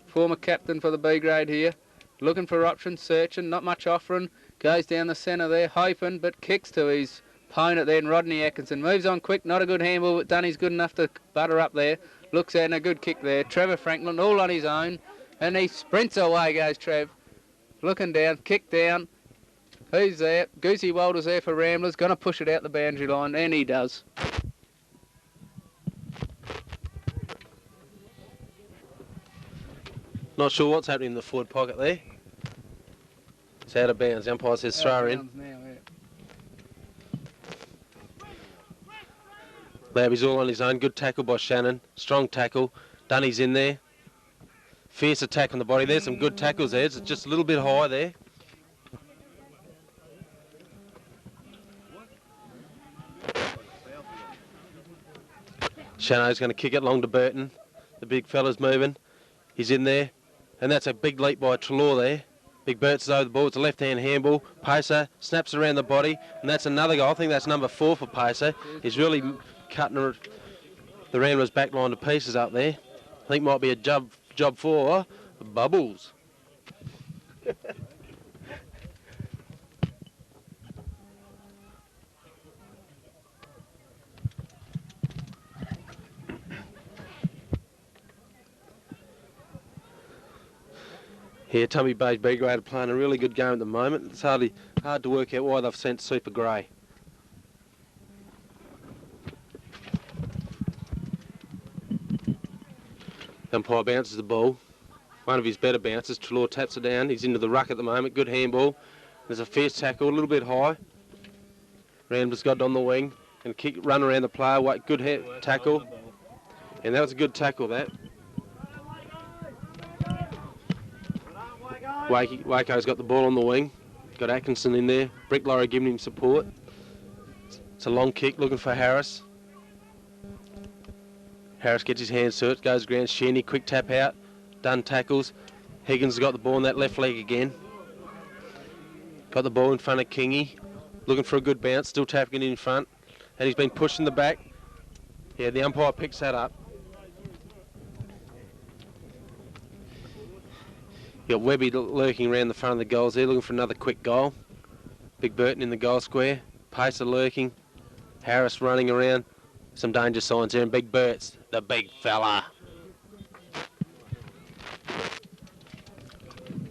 Former captain for the B grade here. Looking for options. Searching. Not much offering. Goes down the centre there. Hoping, but kicks to his opponent then. Rodney Atkinson. Moves on quick. Not a good handball, but Dunny's good enough to butter up there. Looks at and a good kick there. Trevor Franklin all on his own. And he sprints away goes Trev. Looking down. Kick down. Who's there? Goosey Walter's there for Ramblers. Going to push it out the boundary line. And he does. Not sure what's happening in the forward pocket there. It's out of bounds. The umpire says throw in. Lowby's all on his own. Good tackle by Shannon. Strong tackle. Dunny's in there. Fierce attack on the body. There's some good tackles there. It's just a little bit high there. Shannon's going to kick it long to Burton. The big fella's moving. He's in there. And that's a big leap by Trelaw there. Big Burt's over the ball. It's a left-hand handball. Pacer snaps around the body. And that's another goal. I think that's number 4 for Pacer. He's really cutting the Ramblers back line to pieces up there. I think might be a job for Bubbles. Here, Tumby Bay's B grade are playing a really good game at the moment. It's hard to work out why they've sent Super Grey. Umpire bounces the ball. One of his better bounces. Trelaw taps it down. He's into the ruck at the moment. Good handball. There's a fierce tackle, a little bit high. Ramblers got it on the wing and run around the player. Good tackle. And that was a good tackle, that. Waco's got the ball on the wing. Got Atkinson in there. Brick Lorry giving him support. It's a long kick looking for Harris. Harris gets his hands to it. Goes ground. Sheeny, quick tap out. Done tackles. Higgins has got the ball on that left leg again. Got the ball in front of Kingy. Looking for a good bounce. Still tapping it in front. And he's been pushed in the back. Yeah, the umpire picks that up. You got Webby lurking around the front of the goals there, looking for another quick goal. Big Burton in the goal square. Pacer lurking. Harris running around. Some danger signs there, and Big Burt's the big fella.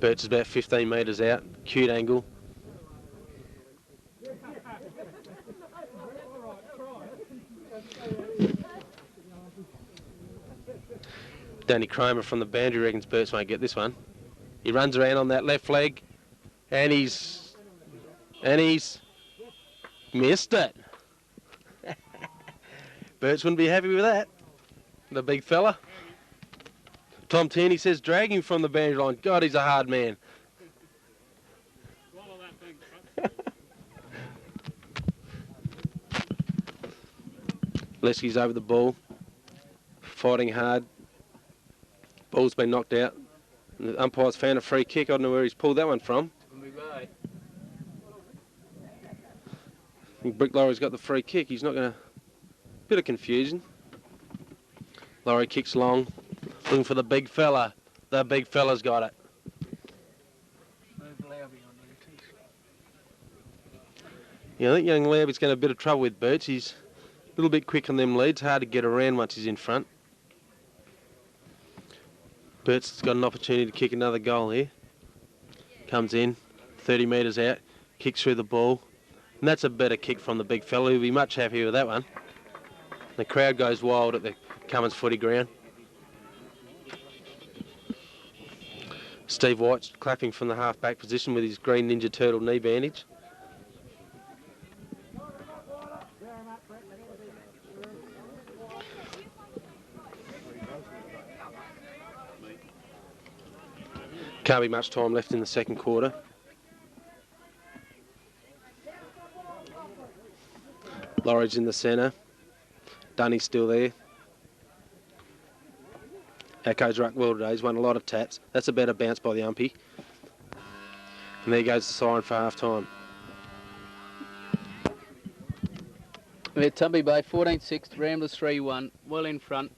Birch is about 15 metres out. Cute angle. Danny Kramer from the boundary reckons Birch won't get this one. He runs around on that left leg, and he's missed it. Birch wouldn't be happy with that. The big fella. Tom Tierney says drag him from the boundary line. God, he's a hard man. Leski's over the ball, fighting hard. Ball's been knocked out. And the umpire's found a free kick. I don't know where he's pulled that one from. I think Brick Laurie's got the free kick. He's not going to... Bit of confusion. Laurie kicks long, looking for the big fella. The big fella's got it. Yeah, I think young Laubie's going to have a bit of trouble with Birch. He's a little bit quick on them leads. Hard to get around once he's in front. Birch's got an opportunity to kick another goal here. Comes in, 30 metres out, kicks through the ball. And that's a better kick from the big fella. He'll be much happier with that one. The crowd goes wild at the Cummins footy ground. Steve White's clapping from the half-back position with his green Ninja Turtle knee bandage. Can't be much time left in the second quarter. Laurie's in the centre. Dunny's still there. Echo's rucked well today. He's won a lot of taps. That's a better bounce by the umpy. And there goes the siren for half-time. Yeah, Tumby Bay 14-6, Ramblers 3-1, well in front.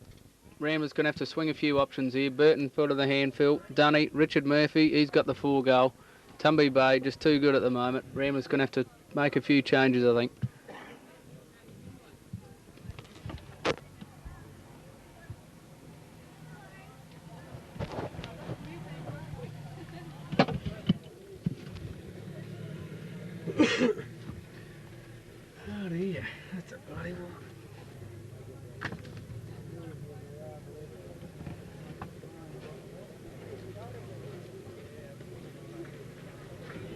Ramblers going to have to swing a few options here. Burton foot of the handfill. Dunny, Richard Murphy, he's got the 4 goal. Tumby Bay just too good at the moment. Ramblers going to have to make a few changes, I think. Oh dear, that's a bloody one.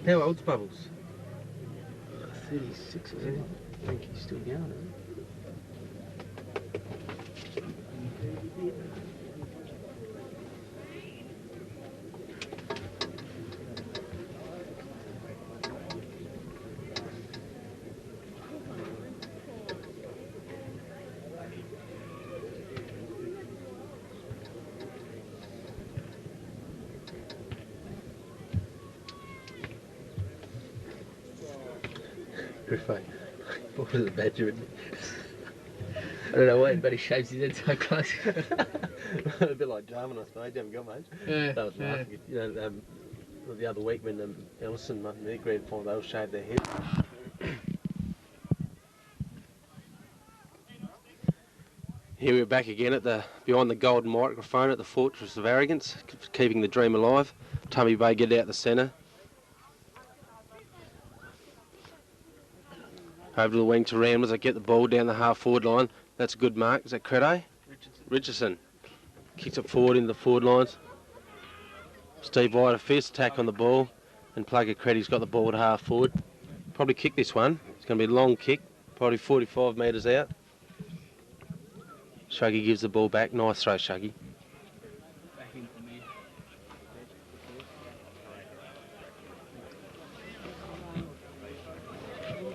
How old's Bubbles? 36, isn't he? I think he's still going, isn't he? What was the badger in me? I don't know why, but he shaves his head so close. A bit like Jarman, I suppose. You haven't got much. Yeah, That was laughing. You know, the other week when Ellison won their grand final, they all shaved their heads. Here we're back again at the behind the golden microphone at the Fortress of Arrogance, keeping the dream alive. Tumby Bay get out the centre. Over to the wing to Ramblers. They get the ball down the half-forward line. That's a good mark. Is that Credo? Richardson. Kicks it forward in the forward lines. Steve White, a fierce attack on the ball. And Plugger Creddy's got the ball at half-forward. Probably kick this one. It's going to be a long kick. Probably 45 metres out. Shuggy gives the ball back. Nice throw, Shuggy.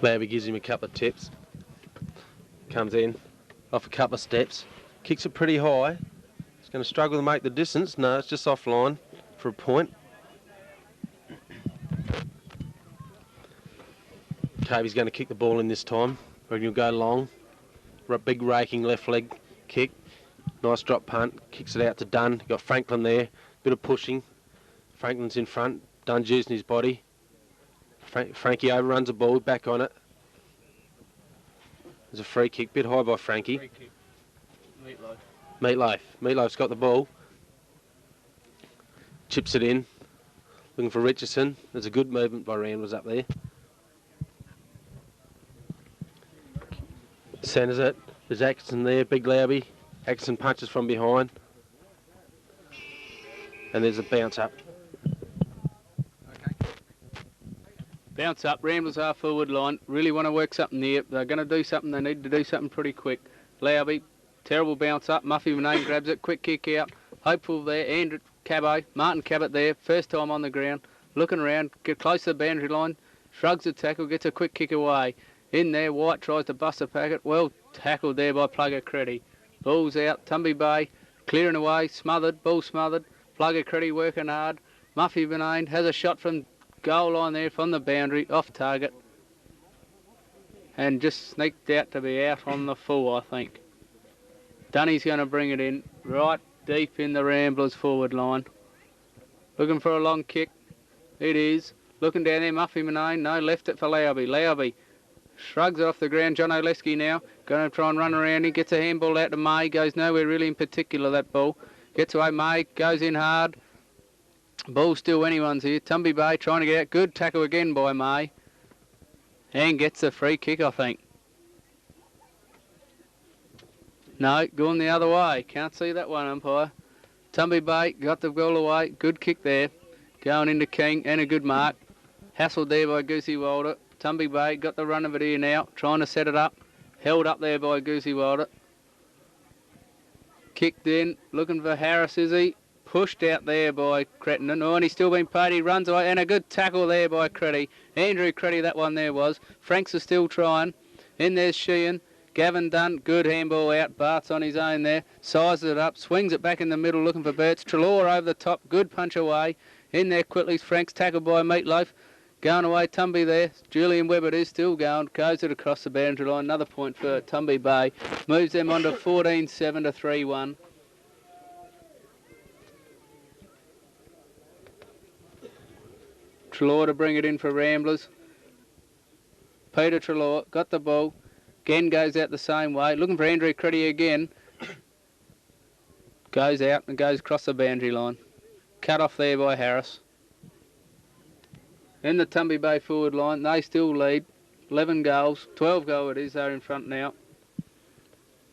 Laubie gives him a couple of tips. Comes in, off a couple of steps. Kicks it pretty high. He's going to struggle to make the distance. No, it's just offline for a point. Cavey's going to kick the ball in this time. Reckon he'll go long. Big raking left leg kick. Nice drop punt. Kicks it out to Dunn. Got Franklin there. Bit of pushing. Franklin's in front. Dunn's using his body. Frankie overruns the ball, back on it. There's a free kick, bit high by Frankie. Free kick. Meatloaf. Meatloaf's got the ball. Chips it in. Looking for Richardson. There's a good movement by Ramblers up there. Centres it. There's Atkinson there, big Lauby. Atkinson punches from behind. And there's a bounce up. Bounce up, Ramblers half forward line. Really want to work something there. They're going to do something. They need to do something pretty quick. Lauby, terrible bounce up. Muffy Manane grabs it. Quick kick out. Hopeful there. Andrew Cabot, Martin Cabot there. First time on the ground. Looking around. Get close to the boundary line. Shrugs the tackle. Gets a quick kick away. In there, White tries to bust a packet. Well tackled there by Plugger Creddy. Ball's out. Tumby Bay clearing away. Smothered. Ball smothered. Plugger Creddy working hard. Muffy Manane has a shot from goal line there from the boundary, off target, and just sneaked out to be out on the full, I think. Dunny's going to bring it in right deep in the Ramblers forward line. Looking for a long kick. It is. Looking down there, Muffy Manane. No, left it for Lauby. Lauby shrugs it off the ground. John Oleski now going to try and run around. He gets a handball out to May. Goes nowhere really in particular, that ball. Gets away, May. Goes in hard. Ball still anyone's here. Tumby Bay trying to get out. Good tackle again by May. And gets the free kick, I think. No, going the other way. Can't see that one, umpire. Tumby Bay got the goal away. Good kick there. Going into King and a good mark. Hassled there by Goosey Wilder. Tumby Bay got the run of it here now. Trying to set it up. Held up there by Goosey Wilder. Kicked in. Looking for Harris, is he? Pushed out there by Crittenden. Oh, and he's still been paid. He runs away. And a good tackle there by Creddy. Andrew Creddy, that one there was. Franks is still trying. In there's Sheehan. Gavin Dunn, good handball out. Bart's on his own there. Sizes it up. Swings it back in the middle looking for Burts. Trelaw over the top. Good punch away. In there quickly. Franks tackled by Meatloaf. Going away, Tumby there. Julian Webb it is still going. Goes it across the boundary line. Another point for Tumby Bay. Moves them on to 14-7 to 3-1. Trelaw to bring it in for Ramblers. Peter Trelaw got the ball. Again goes out the same way. Looking for Andrew Creddy again. Goes out and goes across the boundary line. Cut off there by Harris. In the Tumby Bay forward line, they still lead. 11 goals. 12 goal it is. They're in front now.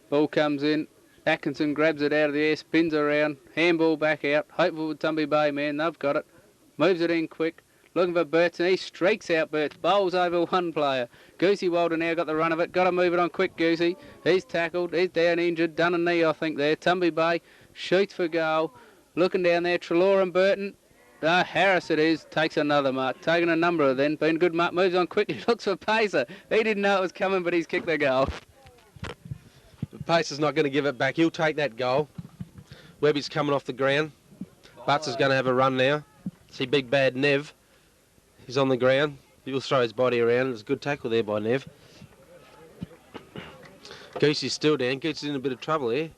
Ball comes in. Atkinson grabs it out of the air, spins around. Handball back out. Hopeful with Tumby Bay, man. They've got it. Moves it in quick. Looking for Burts, and he streaks out Burts. Bowls over one player. Goosey Wilder now got the run of it. Got to move it on quick, Goosey. He's tackled. He's down injured. Done a knee, I think, there. Tumby Bay shoots for goal. Looking down there, Trelaw and Burton. Harris it is. Takes another mark. Taking a number of then. Been good mark. Moves on quickly. Looks for Pacer. He didn't know it was coming, but he's kicked the goal. Pacer's not going to give it back. He'll take that goal. Webby's coming off the ground. Butts is going to have a run now. See big bad Nev. He's on the ground. He'll throw his body around. It's a good tackle there by Nev. Goosey's still down. Goosey's in a bit of trouble here.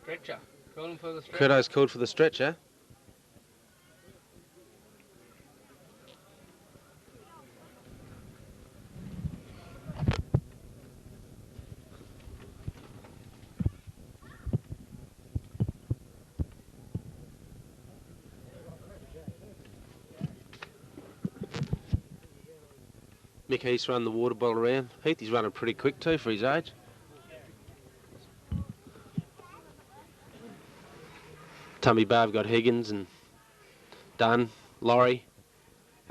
Stretcher. Calling for the stretcher. Credo's called for the stretcher. Mick Heath's run the water bottle around. Heath, running pretty quick too for his age. Tumby Bay have got Higgins and Dunn, Laurie.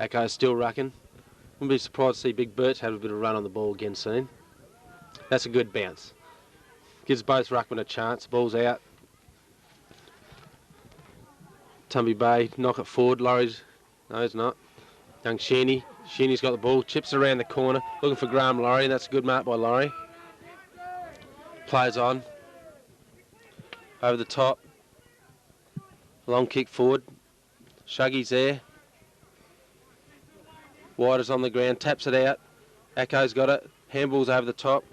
Echo's still rucking. Wouldn't be surprised to see Big Burts have a bit of run on the ball again soon. That's a good bounce. Gives both ruckmen a chance. Ball's out. Tumby Bay knock it forward. Laurie's, no, he's not. Young Sheeny. Sheeny's got the ball, chips around the corner, looking for Graham Laurie. That's a good mark by Laurie. Plays on. Over the top. Long kick forward. Shuggy's there. White is on the ground, taps it out. Echo's got it. Handball's over the top.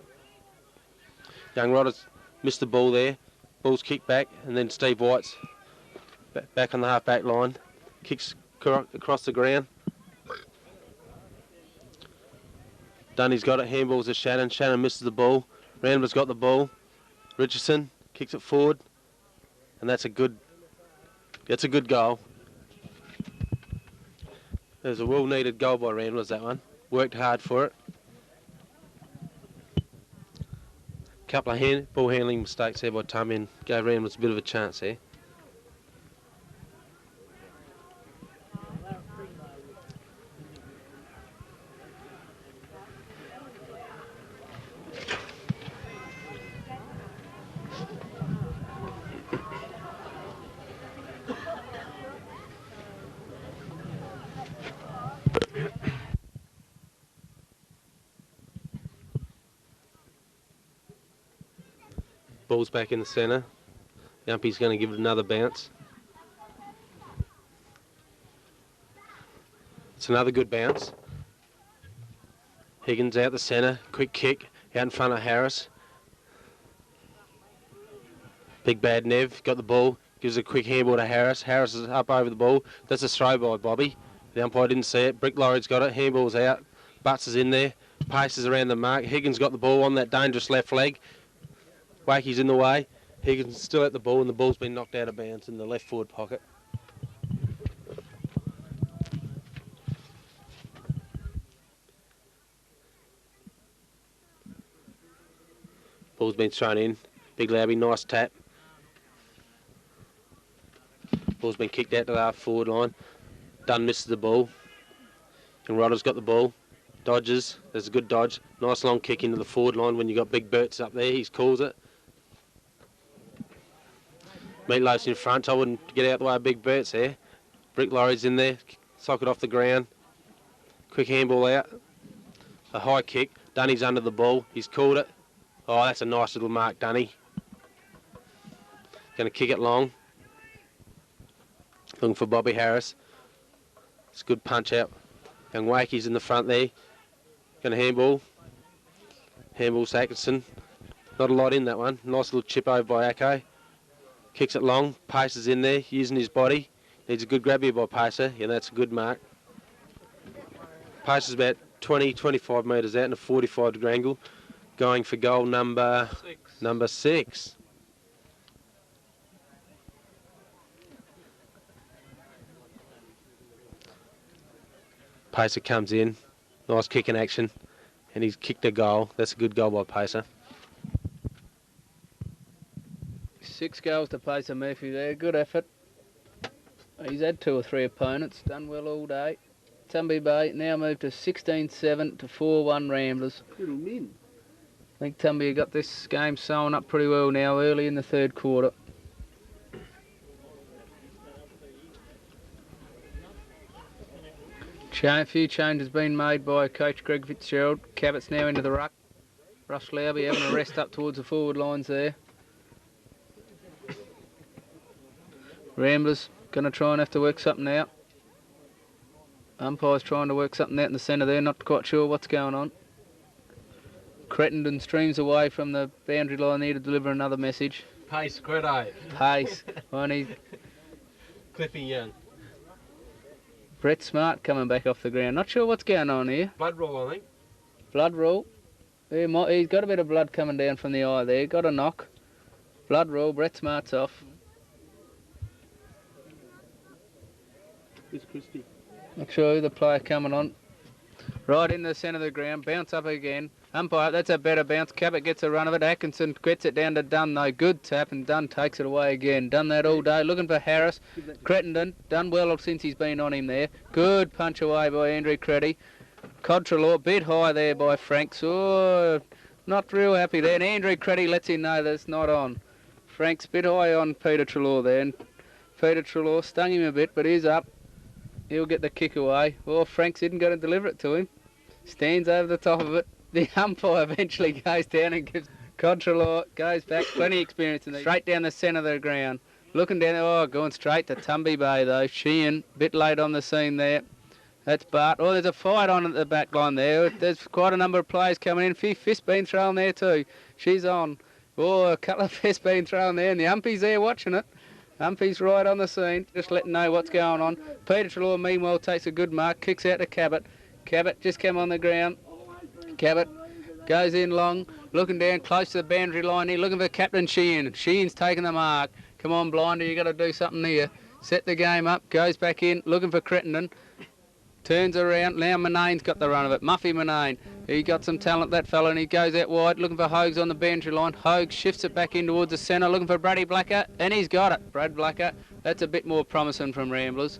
Young Rodder's missed the ball there. Ball's kicked back, and then Steve White's back on the half-back line. Kicks across the ground. Dunny's got it. Handball's to Shannon. Shannon misses the ball. Rambler's got the ball. Richardson kicks it forward, and that's a good goal. It was a well-needed goal by Ramblers, that one. Worked hard for it. Couple of ball handling mistakes there by Tumby and gave Ramblers a bit of a chance there. Ball's back in the centre. The umpy's going to give it another bounce. It's another good bounce. Higgins out the centre, quick kick out in front of Harris. Big bad Nev got the ball, gives a quick handball to Harris. Harris is up over the ball. That's a throw by Bobby. The umpire didn't see it. Brick Lorry's got it. Handball's out. Butts is in there. Paces around the mark. Higgins got the ball on that dangerous left leg. Wakey's in the way. Higgins still at the ball, and the ball's been knocked out of bounds in the left forward pocket. Ball's been thrown in. Big Labby, nice tap. Ball's been kicked out to the half forward line. Dunn misses the ball. And Rodder's got the ball. Dodges. There's a good dodge. Nice long kick into the forward line when you've got big Berts up there. He calls it. Meatloaf's in front. I wouldn't get out the way of big Berts there. Brick Lorry's in there. Socket off the ground. Quick handball out. A high kick. Dunny's under the ball. He's called it. Oh, that's a nice little mark, Dunny. Going to kick it long. Looking for Bobby Harris. It's a good punch out. Young Wakey's in the front there. Going to handball. Handball's Atkinson. Not a lot in that one. Nice little chip over by Acko. Kicks it long. Pacer's in there, using his body. Needs a good grab here by Pacer, and that's a good mark. Pacer's about 20-25 metres out in a 45-degree angle. Going for goal number 6. Pacer comes in. Nice kick in action. And he's kicked a goal. That's a good goal by Pacer. 6 goals to Pacer Murphy there. Good effort. He's had 2 or 3 opponents. Done well all day. Tumby Bay now moved to 16-7 to 4-1 Ramblers. I think Tumby got this game sewn up pretty well now early in the 3rd quarter. A few changes been made by coach Greg Fitzgerald. Cabot's now into the ruck. Rush Lowby having a rest up towards the forward lines there. Ramblers going to try and have to work something out. Umpire's trying to work something out in the centre there, not quite sure what's going on. Crittenden streams away from the boundary line there to deliver another message. Pace, Credo. Pace. Clipping Young. Brett Smart coming back off the ground. Not sure what's going on here. Blood roll, I think. Blood roll. He's got a bit of blood coming down from the eye there. Got a knock. Blood roll. Brett Smart's off. It's Christie. Not sure who the player coming on. Right in the centre of the ground. Bounce up again. Umpire, that's a better bounce. Cabot gets a run of it. Atkinson gets it down to Dunn though. Good tap, and Dunn takes it away again. Done that all day. Looking for Harris. Crittenden. Done well since he's been on him there. Good punch away by Andrew Creddy. Contralaw, bit high there by Franks. Oh, not real happy there. And Andrew Creddy lets him know that it's not on. Franks bit high on Peter Trelaw there. And Peter Trelaw stung him a bit, but he's up. He'll get the kick away. Well, Franks isn't going to deliver it to him. Stands over the top of it. The umpire eventually goes down and gives Contralaw, goes back, plenty of experience in the straight down the centre of the ground. Looking down, going straight to Tumby Bay though. Sheehan, bit late on the scene there. That's Bart. Oh, there's a fight on at the back line there. There's quite a number of players coming in. A few fists being thrown there too. She's on. Oh, a couple of fists being thrown there, and the umpy's there watching it. Umpy's right on the scene, just letting know what's going on. Peter Trelaw, meanwhile, takes a good mark, kicks out to Cabot. Cabot just come on the ground. Cabot goes in long, looking down close to the boundary line here, looking for Captain Sheehan. Sheehan's taking the mark. Come on, Blinder, you got to do something here. Set the game up, goes back in, looking for Crittenden. Turns around, now Monane's got the run of it. Muffy Monane, he got some talent, that fella, and he goes out wide, looking for Hogues on the boundary line. Hogues shifts it back in towards the centre, looking for Brady Blacker, and he's got it. Brad Blacker, that's a bit more promising from Ramblers.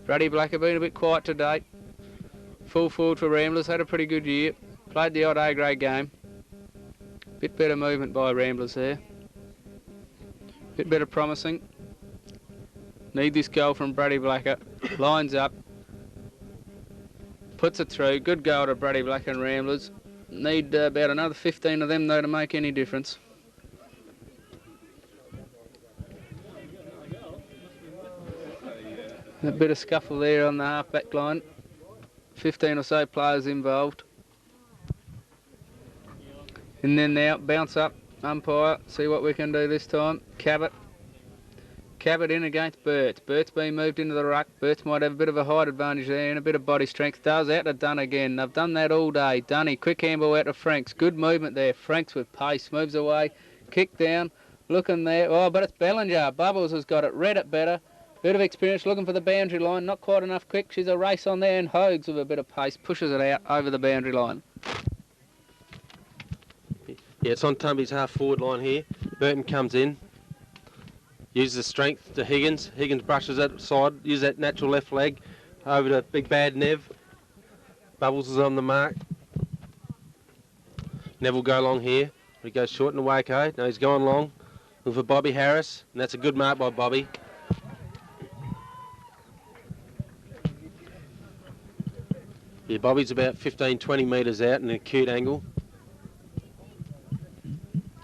Brady Blacker been a bit quiet today. Full forward for Ramblers, had a pretty good year. Played the odd A-grade game. Bit better movement by Ramblers there. Bit better promising. Need this goal from Brady Blacker. Lines up. Puts it through. Good goal to Brady Blacker and Ramblers. Need about another 15 of them though to make any difference. A bit of scuffle there on the half-back line. 15 or so players involved. And then now, bounce up, umpire, see what we can do this time. Cabot in against Burt. Burt's been moved into the ruck. Burt might have a bit of a height advantage there and a bit of body strength. Does out to Dunn again. They've done that all day. Dunny, quick handball out to Franks. Good movement there. Franks with pace, moves away. Kick down, looking there. Oh, but it's Bellinger. Bubbles has got it. Read it better. Bit of experience looking for the boundary line. Not quite enough quick. She's a race on there, and Hogues with a bit of pace pushes it out over the boundary line. Yeah, it's on Tumby's half-forward line here. Burton comes in. Uses the strength to Higgins. Higgins brushes it side, uses that natural left leg over to Big Bad Nev. Bubbles is on the mark. Nev will go long here. He goes short and away, okay. No, he's going long. Looking for Bobby Harris, and that's a good mark by Bobby. Yeah, Bobby's about 15-20 metres out in an acute angle.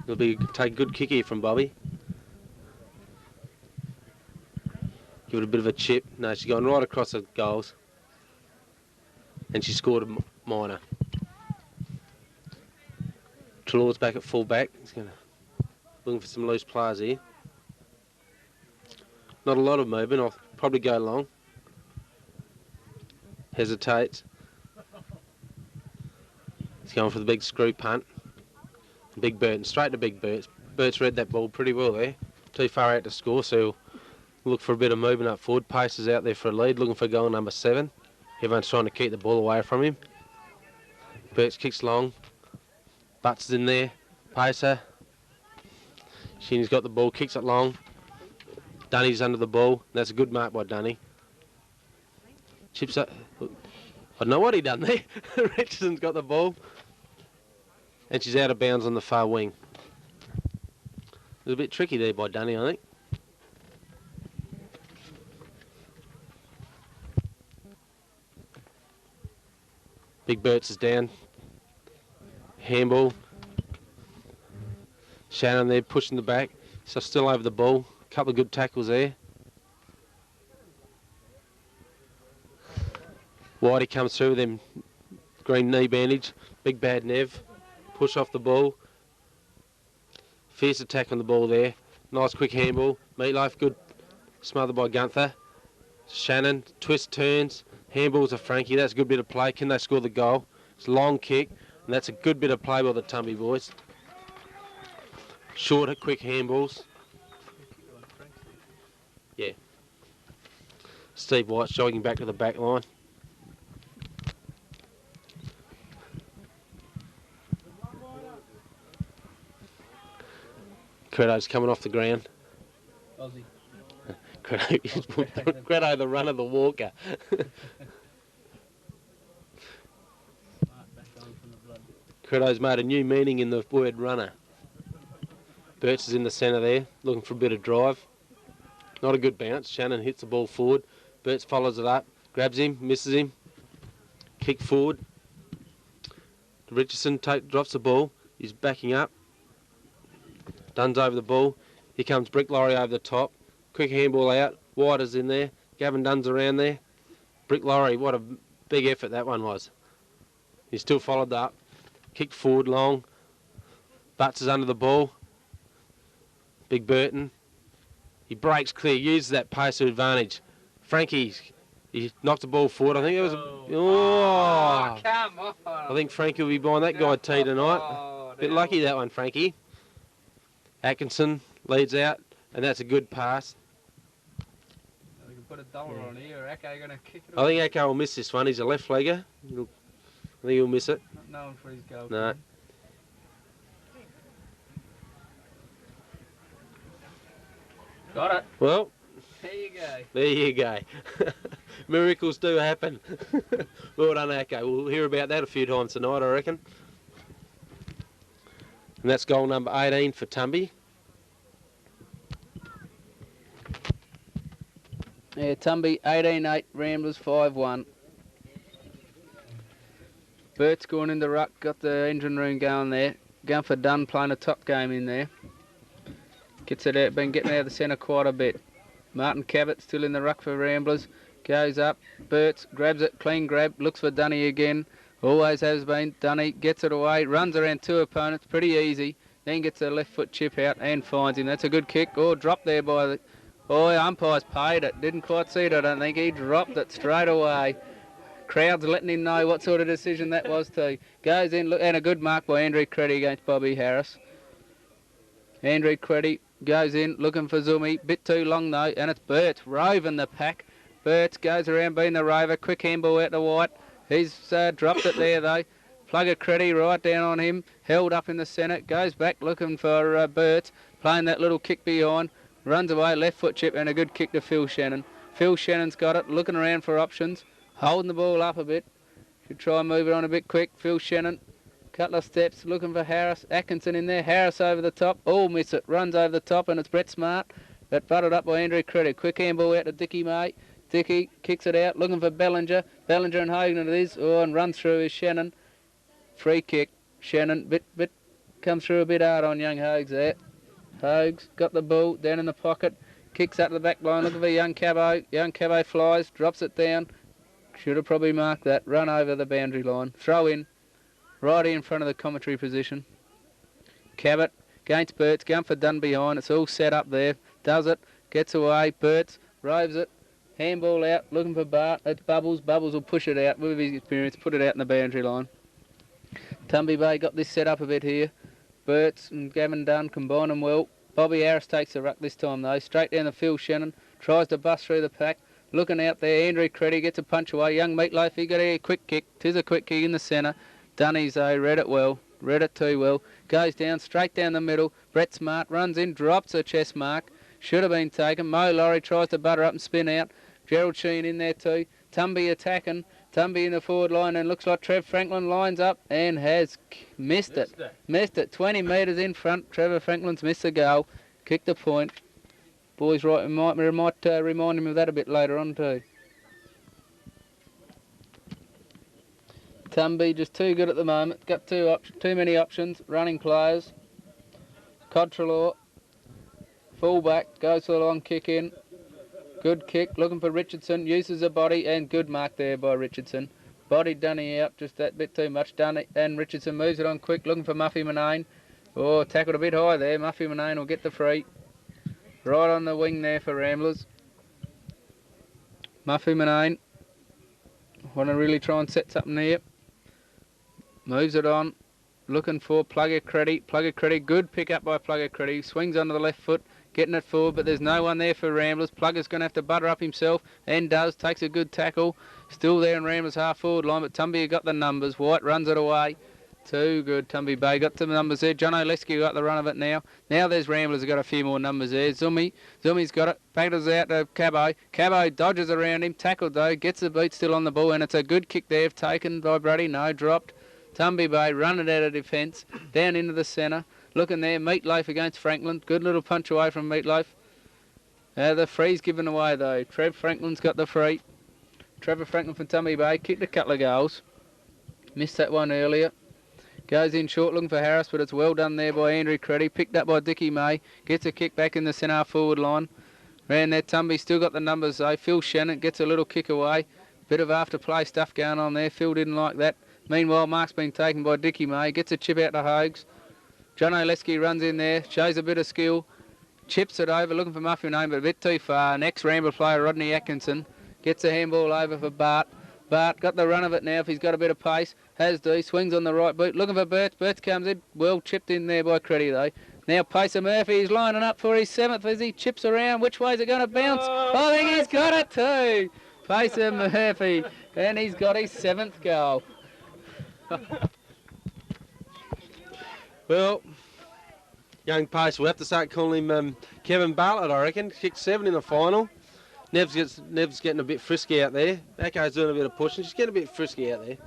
It'll be take a good kick here from Bobby. Give it a bit of a chip. No, she's gone right across the goals. And she scored a minor. Trelaw's back at full back. He's looking for some loose players here. Not a lot of movement. I'll probably go long. Hesitates. He's going for the big screw punt. Big Burton, straight to Big Burt. Burt's read that ball pretty well there. Too far out to score, so he'll look for a bit of movement up forward. Pacer's out there for a lead, looking for goal number 7. Everyone's trying to keep the ball away from him. Burt's kicks long. Butts is in there. Pacer. Shinny's got the ball, kicks it long. Dunny's under the ball. That's a good mark by Dunny. Chips up. I don't know what he done there. Richardson's got the ball. And she's out of bounds on the far wing. It was a bit tricky there by Dunny, I think. Big Burt's is down. Handball. Shannon there pushing the back. So still over the ball. A couple of good tackles there. Whitey comes through with him. Green knee bandage. Big Bad Nev. Push off the ball. Fierce attack on the ball there. Nice quick handball. Meatloaf, good smothered by Gunther. Shannon, twist, turns. Handballs to Frankie. That's a good bit of play. Can they score the goal? It's a long kick, and that's a good bit of play by the Tumby boys. Shorter, quick handballs. Yeah. Steve White's jogging back to the back line. Credo's coming off the ground. Aussie. Credo, the runner, the walker. Credo's made a new meaning in the word runner. Birch is in the centre there, looking for a bit of drive. Not a good bounce. Shannon hits the ball forward. Birch follows it up, grabs him, misses him. Kick forward. Richardson drops the ball. He's backing up. Dunn's over the ball. Here comes Brick Lorry over the top. Quick handball out. Whiter's in there. Gavin Dunn's around there. Brick Lorry, what a big effort that one was. He still followed up. Kicked forward long. Butts is under the ball. Big Burton. He breaks clear, uses that pace to advantage. Frankie, he knocked the ball forward. I think it was Oh, come on. I think Frankie will be buying that guy tea tonight. Bit lucky that one, Frankie. Atkinson leads out, and that's a good pass. put $1 on here. Echo going to kick it. I think Echo will miss this one. He's a left legger. I think he'll miss it. Not known for his goal. No. Got it. Well, There you go. there you go. Miracles do happen. Well done, Echo. We'll hear about that a few times tonight, I reckon. And that's goal number 18 for Tumby. Yeah, Tumby 18-8, Ramblers 5-1. Bert's going in the ruck, got the engine room going there. Going for Dunn, playing a top game in there. Gets it out, been getting out of the centre quite a bit. Martin Cabot still in the ruck for Ramblers. Goes up, Bert's grabs it, clean grab, looks for Dunny again. Always has been. Dunny gets it away, runs around 2 opponents, pretty easy. Then gets a left foot chip out and finds him. That's a good kick. Oh, dropped there by the... Oh, umpire's paid it. Didn't quite see it, I don't think. He dropped it straight away. Crowd's letting him know what sort of decision that was too. Goes in, look, and a good mark by Andrew Creddy against Bobby Harris. Andrew Creddy goes in, looking for Zumi. Bit too long though, and it's Bert roving the pack. Bert goes around being the rover. Quick handball out to White. He's dropped it there though. Plug of Creddy right down on him. Held up in the centre. Goes back looking for Bert. Playing that little kick behind. Runs away, left foot chip, and a good kick to Phil Shannon. Phil Shannon's got it, looking around for options. Holding the ball up a bit. Should try and move it on a bit quick. Phil Shannon. Couple of steps, looking for Harris. Atkinson in there. Harris over the top. Oh, miss it. Runs over the top, and it's Brett Smart. But butted up by Andrew Creddy. Quick handball out to Dickie May. Dickie kicks it out, looking for Bellinger. Bellinger and Hogan it is. Oh, and runs through is Shannon. Free kick. Shannon, bit comes through a bit hard on young Hogs there. Hogs got the ball down in the pocket. Kicks up the back line, looking for young Cabo. Young Cabo flies, drops it down. Should have probably marked that. Run over the boundary line. Throw in. Right in front of the commentary position. Cabot against Bert's, going for Dunn behind. It's all set up there. Does it. Gets away. Bert's roves it. Handball out. Looking for Bart. It's Bubbles. Bubbles will push it out. With his experience, put it out in the boundary line. Tumby Bay got this set up a bit here. Bert's and Gavin Dunn combine them well. Bobby Harris takes the ruck this time though. Straight down the field. Shannon tries to bust through the pack. Looking out there. Andrew Creddy gets a punch away. Young Meatloaf, he got a quick kick. 'Tis a quick kick in the centre. Dunnies though, read it well. Read it too well. Goes down, straight down the middle. Brett Smart runs in, drops a chest mark. Should have been taken. Mo Laurie tries to butter up and spin out. Gerald Sheen in there too. Tumby attacking. Tumby in the forward line, and looks like Trev Franklin lines up and has missed it. Missed it. 20 metres in front. Trevor Franklin's missed the goal. Kicked the point. Boys right, might remind him of that a bit later on too. Tumby just too good at the moment. Got too many options. Running players. Controlor. Fullback. Goes for the long kick in. Good kick. Looking for Richardson. Uses the body and good mark there by Richardson. Body Dunny out. Just that bit too much. Dunny and Richardson moves it on quick. Looking for Muffy Manane. Oh, tackled a bit high there. Muffy Manane will get the free. Right on the wing there for Ramblers. Muffy Manane. Want to really try and set something here. Moves it on. Looking for Plugger Creddy. Plugger Creddy. Good pick up by Plugger Creddy. Swings onto the left foot. Getting it forward, but there's no one there for Ramblers. Plugger's going to have to butter up himself, and does. Takes a good tackle. Still there in Ramblers' half-forward line, but Tumby got the numbers. White runs it away. Too good, Tumby Bay. Got the numbers there. John Oleski got the run of it now. Now there's Ramblers have got a few more numbers there. Zumi's got it. Battles out to Cabo. Cabo dodges around him. Tackled, though. Gets the beat still on the ball, and it's a good kick there. Taken by Brady. No, dropped. Tumby Bay running out of defence. Down into the centre. Looking there, Meatloaf against Franklin. Good little punch away from Meatloaf. The free's given away though. Trev Franklin's got the free. Trevor Franklin from Tumby Bay. Kicked a couple of goals. Missed that one earlier. Goes in short looking for Harris, but it's well done there by Andrew Creddy. Picked up by Dickie May. Gets a kick back in the centre forward line. Ran there, Tumby still got the numbers though. Phil Shannon gets a little kick away. Bit of after play stuff going on there. Phil didn't like that. Meanwhile, mark's been taken by Dickie May. Gets a chip out to Hogs. John Oleski runs in there, shows a bit of skill, chips it over, looking for Muffy Name, but a bit too far. Next Ramble player, Rodney Atkinson, gets a handball over for Bart. Bart got the run of it now if he's got a bit of pace. Has do, swings on the right boot, looking for Bert. Bert comes in, well chipped in there by Creddy though. Now Pacer Murphy is lining up for his 7th as he chips around. Which way is it going to bounce? I think he's got it too. Pacer Murphy, and he's got his 7th goal. Well, young Pacer, we'll have to start calling him Kevin Bartlett, I reckon. Kicked 7 in the final. Nev's getting a bit frisky out there. Echo's doing a bit of pushing. She's getting a bit frisky out there.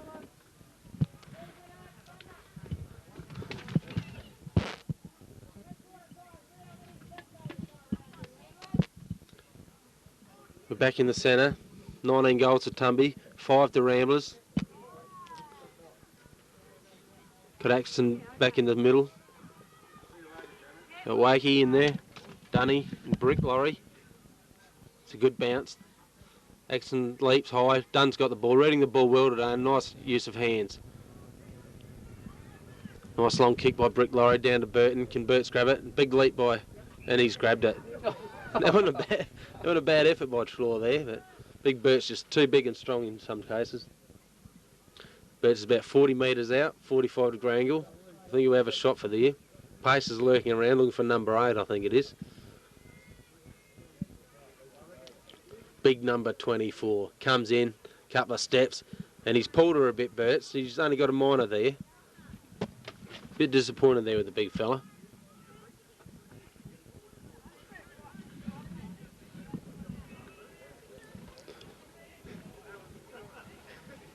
We're back in the centre. 19 goals to Tumby, 5 to Ramblers. Got Axton back in the middle. Got Wakey in there. Dunny and Brick Lorry. It's a good bounce. Axton leaps high. Dunn's got the ball. Reading the ball well today. Nice use of hands. Nice long kick by Brick Lorry down to Burton. Can Burts grab it? Big leap by, and he's grabbed it. That wasn't a bad effort by Trelaw there, but Big Burt's just too big and strong in some cases. Burt's is about 40 metres out, 45 degree angle. I think he'll have a shot for the year. Pace is lurking around looking for number 8, I think it is. Big number 24 comes in, couple of steps, and he's pulled her a bit, Burt's. He's only got a minor there. Bit disappointed there with the big fella.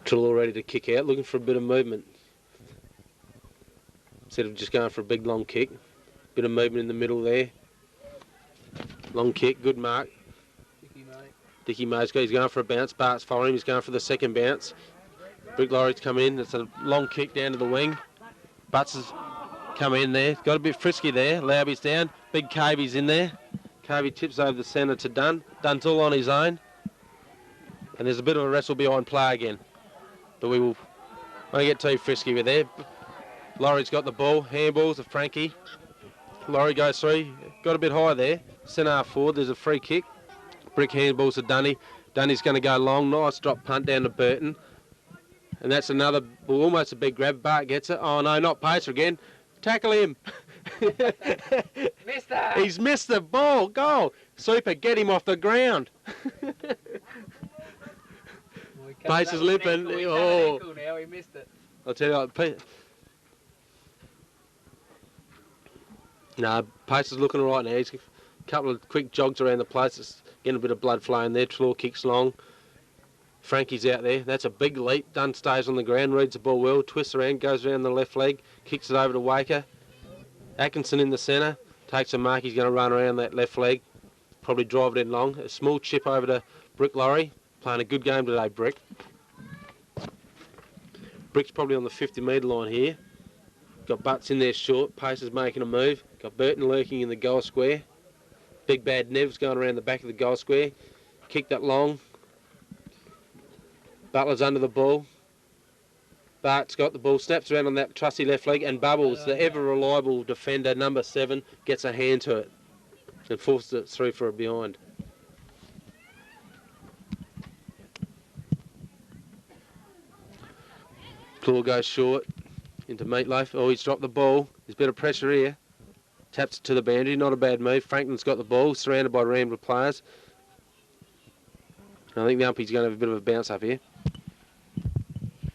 Trelaw ready to kick out, looking for a bit of movement. Instead of just going for a big long kick. Bit of movement in the middle there. Long kick, good mark. Dickie May's he's going for a bounce. Bart's following him, he's going for the second bounce. Brick Lorry's come in, it's a long kick down to the wing. Butts has come in there, got a bit frisky there. Lauby's down, big Cavy's in there. Cavey tips over the centre to Dunn. Dunn's all on his own. And there's a bit of a wrestle behind play again. But we will won't get too frisky with there. Laurie's got the ball, handballs to Frankie. Laurie goes through, got a bit high there. Centre half forward, there's a free kick. Brick handballs to Dunny. Dunny's going to go long, nice drop punt down to Burton. And that's another, well, almost a big grab. Bart gets it. Oh no, not Pacer again. Tackle him. He's missed the ball. Goal. Super, get him off the ground. Pacer's limping. Oh. Now he missed it. I'll tell you what, no, Pacer's looking all right now. He's a couple of quick jogs around the place. It's getting a bit of blood flowing there. Trelaw kicks long. Frankie's out there. That's a big leap. Dunn stays on the ground, reads the ball well, twists around, goes around the left leg, kicks it over to Waker. Atkinson in the centre, takes a mark. He's going to run around that left leg, probably drive it in long. A small chip over to Brick Lorry. Playing a good game today, Brick. Brick's probably on the 50-metre line here. Got Butts in there short. Pacer's making a move. Got Burton lurking in the goal square. Big bad Nev's going around the back of the goal square. Kicked that long. Butler's under the ball. Bart's got the ball, snaps around on that trusty left leg, and Bubbles, the ever-reliable defender, number 7, gets a hand to it and forces it through for a behind. Claw goes short into Meatloaf. Oh, he's dropped the ball. There's a bit of pressure here. Taps it to the boundary, not a bad move. Franklin's got the ball, surrounded by Rambler players. I think the umpy's going to have a bit of a bounce up here.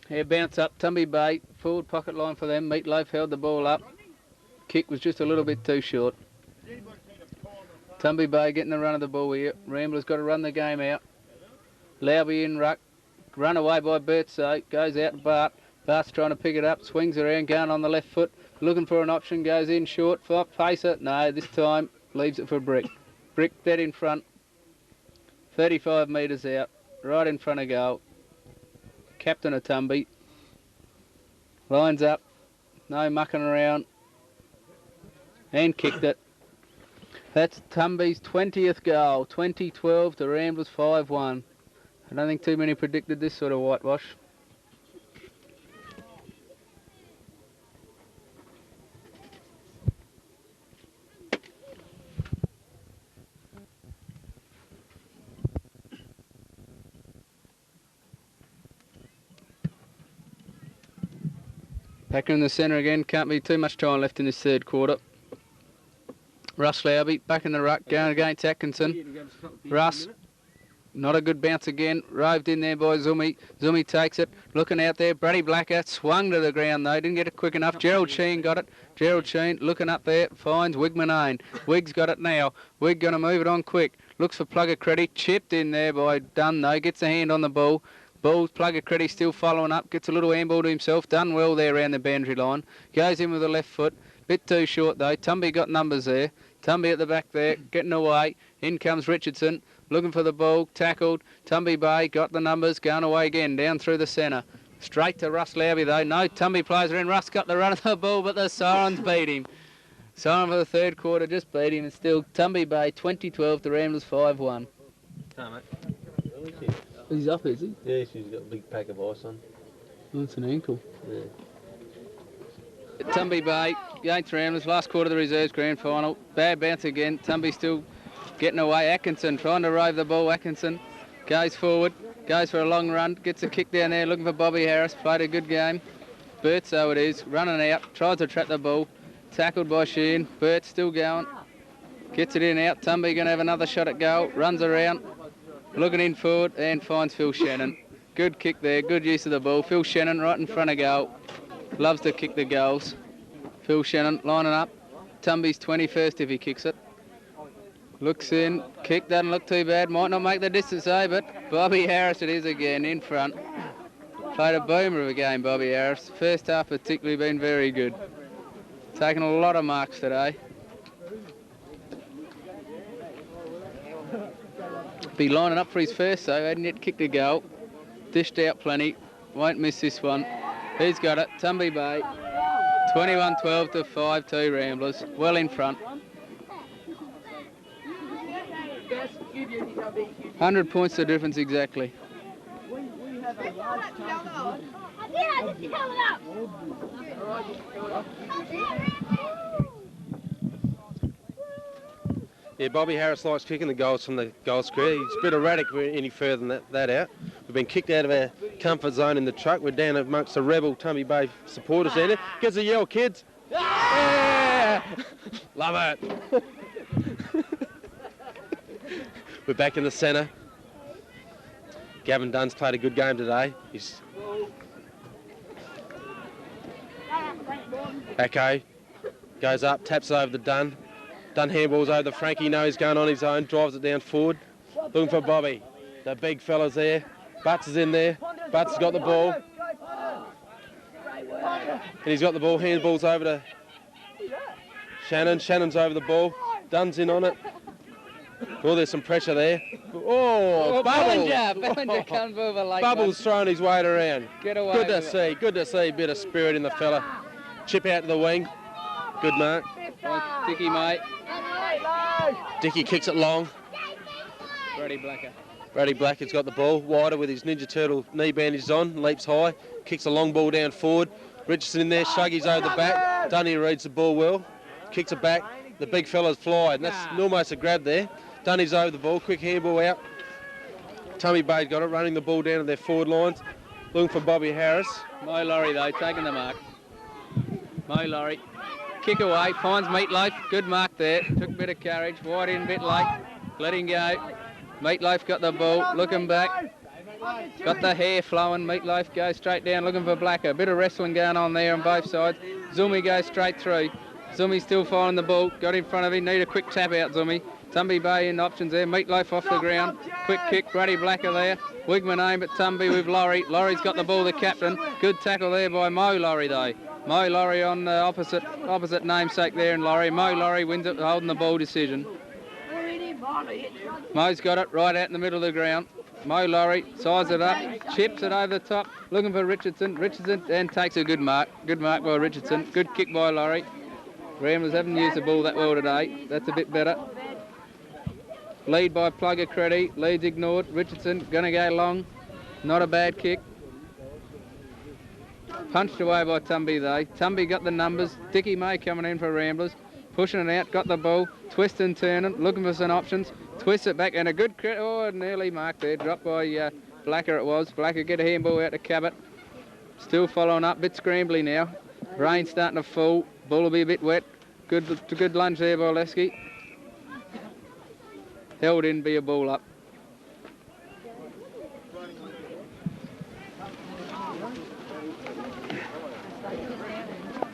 Yeah, bounce up, Tumby Bay, forward pocket line for them. Meatloaf held the ball up. Kick was just a little bit too short. Tumby Bay getting the run of the ball here. Rambler's got to run the game out. Lauby in ruck. Run away by Bertso. Goes out to Bart. Bart's trying to pick it up. Swings around, going on the left foot. Looking for an option. Goes in short. Pacer. No, this time leaves it for Brick. Brick dead in front. 35 metres out. Right in front of goal. Captain of Tumby. Lines up. No mucking around. And kicked it. That's Tumby's 20th goal. 2012 to Ramblers 5-1. I don't think too many predicted this sort of whitewash. Back in the centre again. Can't be too much time left in this third quarter. Russ Lowby back in the ruck, going against Atkinson. Russ, not a good bounce again. Roved in there by Zumi. Zumi takes it. Looking out there. Brady Blacker swung to the ground though. Didn't get it quick enough. Gerald Sheen got it. Gerald Sheen looking up there. Finds Wig Manane. Wig's got it now. Wig going to move it on quick. Looks for Plugger Creddy. Chipped in there by Dunn though. Gets a hand on the ball. Ball, Plugger Creddy still following up. Gets a little handball to himself. Done well there around the boundary line. Goes in with the left foot. Bit too short though. Tumby got numbers there. Tumby at the back there. Getting away. In comes Richardson. Looking for the ball, tackled. Tumby Bay got the numbers, going away again, down through the centre. Straight to Russ Lowby though. No, Tumby players are in. Russ got the run of the ball, but the Sirens beat him. Siren for the third quarter just beat him. It's still Tumby Bay 20-12 to Ramblers 5-1. He's up, is he? Yeah, she's got a big pack of ice on. Oh, it's an ankle. Yeah. Tumby Bay, against Ramblers, last quarter of the reserves grand final. Bad bounce again. Tumby still getting away. Atkinson trying to rove the ball. Atkinson goes forward, goes for a long run, gets a kick down there, looking for Bobby Harris. Played a good game. Burt, so it is, running out, tries to trap the ball. Tackled by Sheen. Burt still going. Gets it in out. Tumby going to have another shot at goal. Runs around, looking in forward and finds Phil Shannon. Good kick there, good use of the ball. Phil Shannon right in front of goal. Loves to kick the goals. Phil Shannon lining up. Tumby's 21st if he kicks it. Looks in, kick doesn't look too bad, might not make the distance though, but Bobby Harris it is again, in front. Played a boomer of a game, Bobby Harris. First half particularly been very good. Taken a lot of marks today. Be lining up for his first though, hadn't yet kicked a goal. Dished out plenty, won't miss this one. He's got it, Tumby Bay. 21-12 to 5-2 Ramblers, well in front. 100 points the difference exactly. Yeah, Bobby Harris likes kicking the goals from the goal square. He's a bit erratic any further than that out. We've been kicked out of our comfort zone in the truck. We're down amongst the rebel Tumby Bay supporters down there. Gives a yell, kids. Yeah! Love it. We're back in the centre. Gavin Dunn's played a good game today. He's Echo goes up, taps it over the Dunn. Dunn handballs over the Frankie, knows he's going on his own, drives it down forward. Looking for Bobby. The big fella's there. Butts is in there. Butts has got the ball. And he's got the ball, handballs over to Shannon. Shannon's over the ball. Dunn's in on it. Oh, there's some pressure there. Oh, Bubbles! Bellinger comes over late. Bubbles throwing his weight around. Get away. Good to see. Good to see a bit of spirit in the fella. Chip out to the wing. Good mark. Dicky, mate. Dicky kicks it long. Brady Blacker. Brady Blacker's got the ball. Wider with his Ninja Turtle knee bandages on. Leaps high. Kicks a long ball down forward. Richardson in there. Shuggy's over the back. Dunny reads the ball well. Kicks it back. The big fella's fly. And that's almost a grab there. Dunny's over the ball. Quick handball out. Tumby Bay's got it. Running the ball down to their forward lines. Looking for Bobby Harris. Mo Laurie though, taking the mark. Mo Laurie. Kick away, finds Meatloaf, good mark there, took a bit of courage, wide in a bit late, let him go. Meatloaf got the ball, looking back, got the hair flowing, Meatloaf goes straight down looking for Blacker, a bit of wrestling going on there on both sides. Zumi goes straight through, Zumi still following the ball, got in front of him, need a quick tap out Zumi. Tumby Bay in options there, Meatloaf off the ground, quick kick, Brady Blacker there, Wigman aim at Tumby with Laurie, Laurie's got the ball, the captain, good tackle there by Mo Laurie though. Mo Laurie on opposite namesake there, and Laurie. Mo Laurie wins it, holding the ball decision. Mo's got it right out in the middle of the ground. Mo Laurie sizes it up, chips it over the top, looking for Richardson. Richardson and takes a good mark. Good mark by Richardson. Good kick by Laurie. Ramblers haven't used the ball that well today. That's a bit better. Lead by Plugger Creddy. Lead's ignored. Richardson going to go long. Not a bad kick. Punched away by Tumby though. Tumby got the numbers. Dickie May coming in for Ramblers. Pushing it out, got the ball. Twist and turning, looking for some options. Twist it back and a good crit. Oh, nearly marked there. Dropped by Blacker it was. Blacker get a handball out to Cabot. Still following up, bit scrambly now. Rain starting to fall. Ball will be a bit wet. Good lunge there by Lesky. Held in, be a ball up.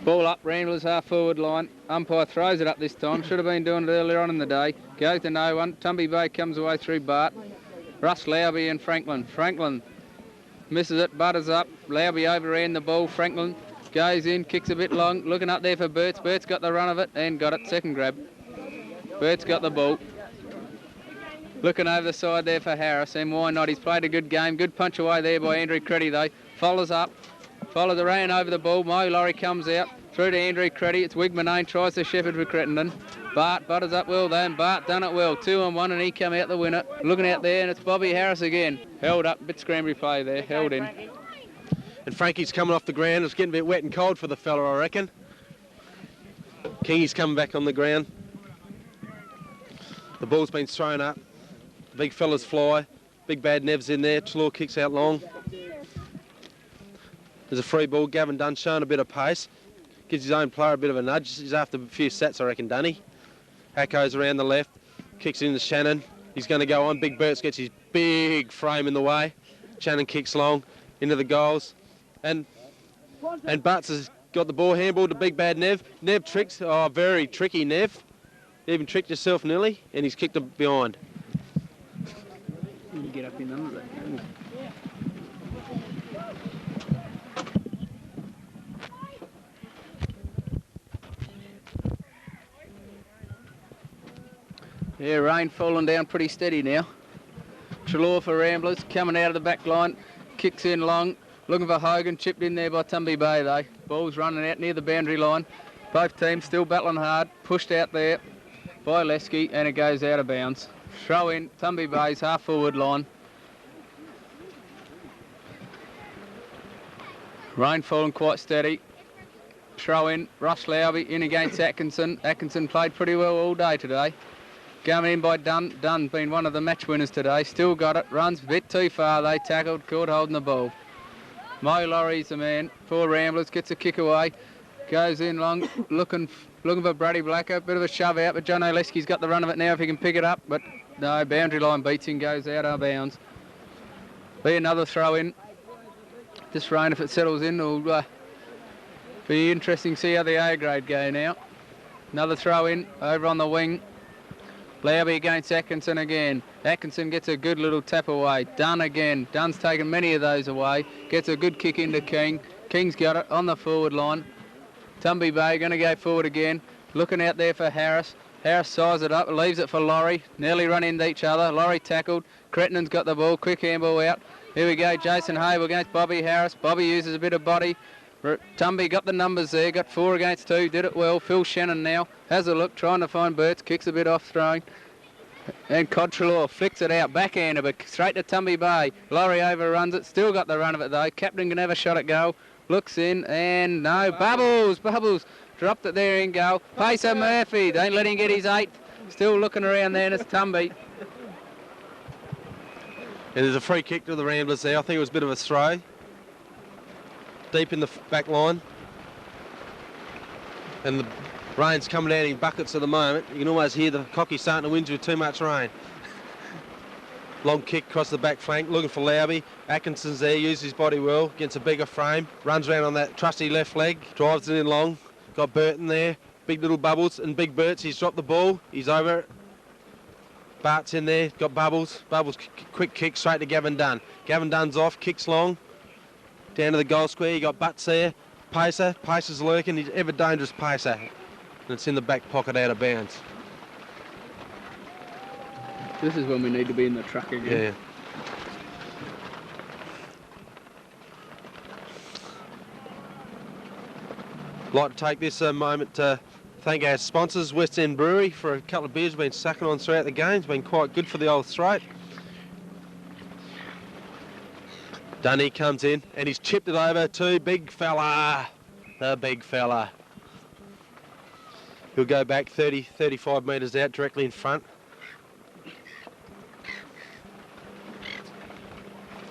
Ball up, Ramblers half forward line. Umpire throws it up this time. Should have been doing it earlier on in the day. Goes to no one. Tumby Bay comes away through Bart. Russ, Lowby and Franklin. Franklin misses it, butters up. Lowby overran the ball. Franklin goes in, kicks a bit long. Looking up there for Bert's. Bert's got the run of it and got it. Second grab. Bert's got the ball. Looking over the side there for Harris, and why not? He's played a good game. Good punch away there by Andrew Creddy though. Follows up. Follows the rain over the ball. Mo Laurie comes out. Through to Andrew Creddy. It's Wigmanane. Tries to shepherd for Crittenden. Bart butters up well then. Bart done it well. 2 on 1 and he come out the winner. Looking out there and it's Bobby Harris again. Held up. Bit scrambly play there. Held in. And Frankie's coming off the ground. It's getting a bit wet and cold for the fella, I reckon. Kingy's coming back on the ground. The ball's been thrown up. The big fellas fly. Big bad Nev's in there. Chalor kicks out long. There's a free ball. Gavin Dunn showing a bit of pace. Gives his own player a bit of a nudge. He's after a few sets, I reckon, Dunny. Hacko's around the left. Kicks it into Shannon. He's going to go on. Big Burts gets his big frame in the way. Shannon kicks long into the goals. And Butts has got the ball handball to big bad Nev. Nev tricks. Oh, very tricky, Nev. You even tricked yourself nearly. And he's kicked it behind. You get up in under that. Yeah, rain falling down pretty steady now. Chalor for Ramblers, coming out of the back line, kicks in long, looking for Hogan, chipped in there by Tumby Bay though. Ball's running out near the boundary line. Both teams still battling hard, pushed out there by Lesky and it goes out of bounds. Throw in, Tumby Bay's half forward line. Rain falling quite steady. Throw in, Russ Lowby in against Atkinson. Atkinson played pretty well all day today. Coming in by Dunn. Dunn been one of the match winners today. Still got it. Runs a bit too far. They tackled. Caught holding the ball. Mo Laurie's the man for Ramblers. Gets a kick away. Goes in long. Looking for Brady Blacker. Bit of a shove out. But John Oleski's got the run of it now if he can pick it up. But no, boundary line beats him. Goes out of bounds. Be another throw in. This rain, if it settles in, will be interesting to see how the A grade go now. Another throw in over on the wing. Lowby against Atkinson again. Atkinson gets a good little tap away. Dunn again. Dunn's taken many of those away. Gets a good kick into King. King's got it on the forward line. Tumby Bay going to go forward again. Looking out there for Harris. Harris size it up. Leaves it for Laurie. Nearly run into each other. Laurie tackled. Crettenden's got the ball. Quick handball out. Here we go. Jason Hable against Bobby Harris. Bobby uses a bit of body. Tumby got the numbers there, got 4 against 2, did it well. Phil Shannon now has a look, trying to find Burts, kicks a bit off throwing. And Codtrelaw flicks it out, backhander, but straight to Tumby Bay. Laurie overruns it, still got the run of it though. Captain can have a shot at goal, looks in, and no, Bubbles dropped it there in goal. Pacer Murphy, don't let him get his 8. Still looking around there, and it's Tumby. And there's a free kick to the Ramblers there. I think it was a bit of a throw. Deep in the back line. And the rain's coming down in buckets at the moment. You can almost hear the cocky starting to whinge with too much rain. Long kick across the back flank, looking for Lowby. Atkinson's there, uses his body well, gets a bigger frame. Runs around on that trusty left leg, drives it in long. Got Burton there, big little Bubbles, and Big Burts, he's dropped the ball, he's over it. Bart's in there, got Bubbles. Bubbles, quick kick straight to Gavin Dunn. Gavin Dunn's off, kicks long. Down to the goal square, you got Butts there. Pacer's lurking, he's ever dangerous Pacer. And it's in the back pocket out of bounds. This is when we need to be in the truck again. Yeah. Like to take this moment to thank our sponsors, West End Brewery, for a couple of beers been sucking on throughout the game. It's been quite good for the old throat. Dunny comes in and he's chipped it over to big fella, the big fella. He'll go back 30, 35 metres out directly in front.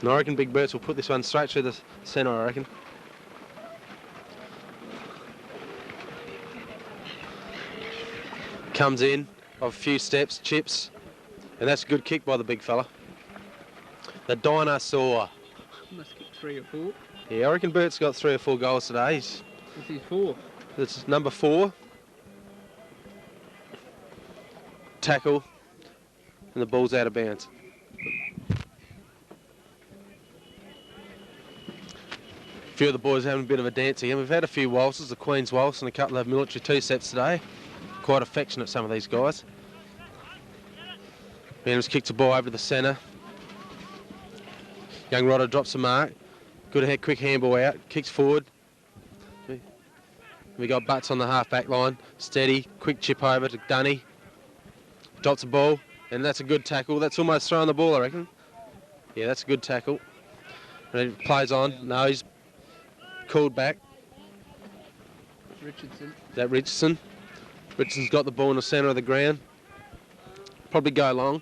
And I reckon Big Burts will put this one straight through the centre, I reckon. Comes in of a few steps, chips, and that's a good kick by the big fella. The dinosaur. Must kick 3 or 4. Yeah, I reckon Bert's got 3 or 4 goals today. This is 4. It's number 4. Tackle, and the ball's out of bounds. A few of the boys having a bit of a dance again. We've had a few waltzes, the Queen's Waltz and a couple of military two-steps today. Quite affectionate, some of these guys. Rams kicks the ball over to the centre. Young Rodder drops a mark. Good head, quick handball out, kicks forward. We got Butts on the half-back line. Steady, quick chip over to Dunny. Drops the ball, and that's a good tackle. That's almost throwing the ball, I reckon. Yeah, that's a good tackle. And he plays on. No, he's called back. Richardson. Is that Richardson? Richardson's got the ball in the centre of the ground. Probably go long.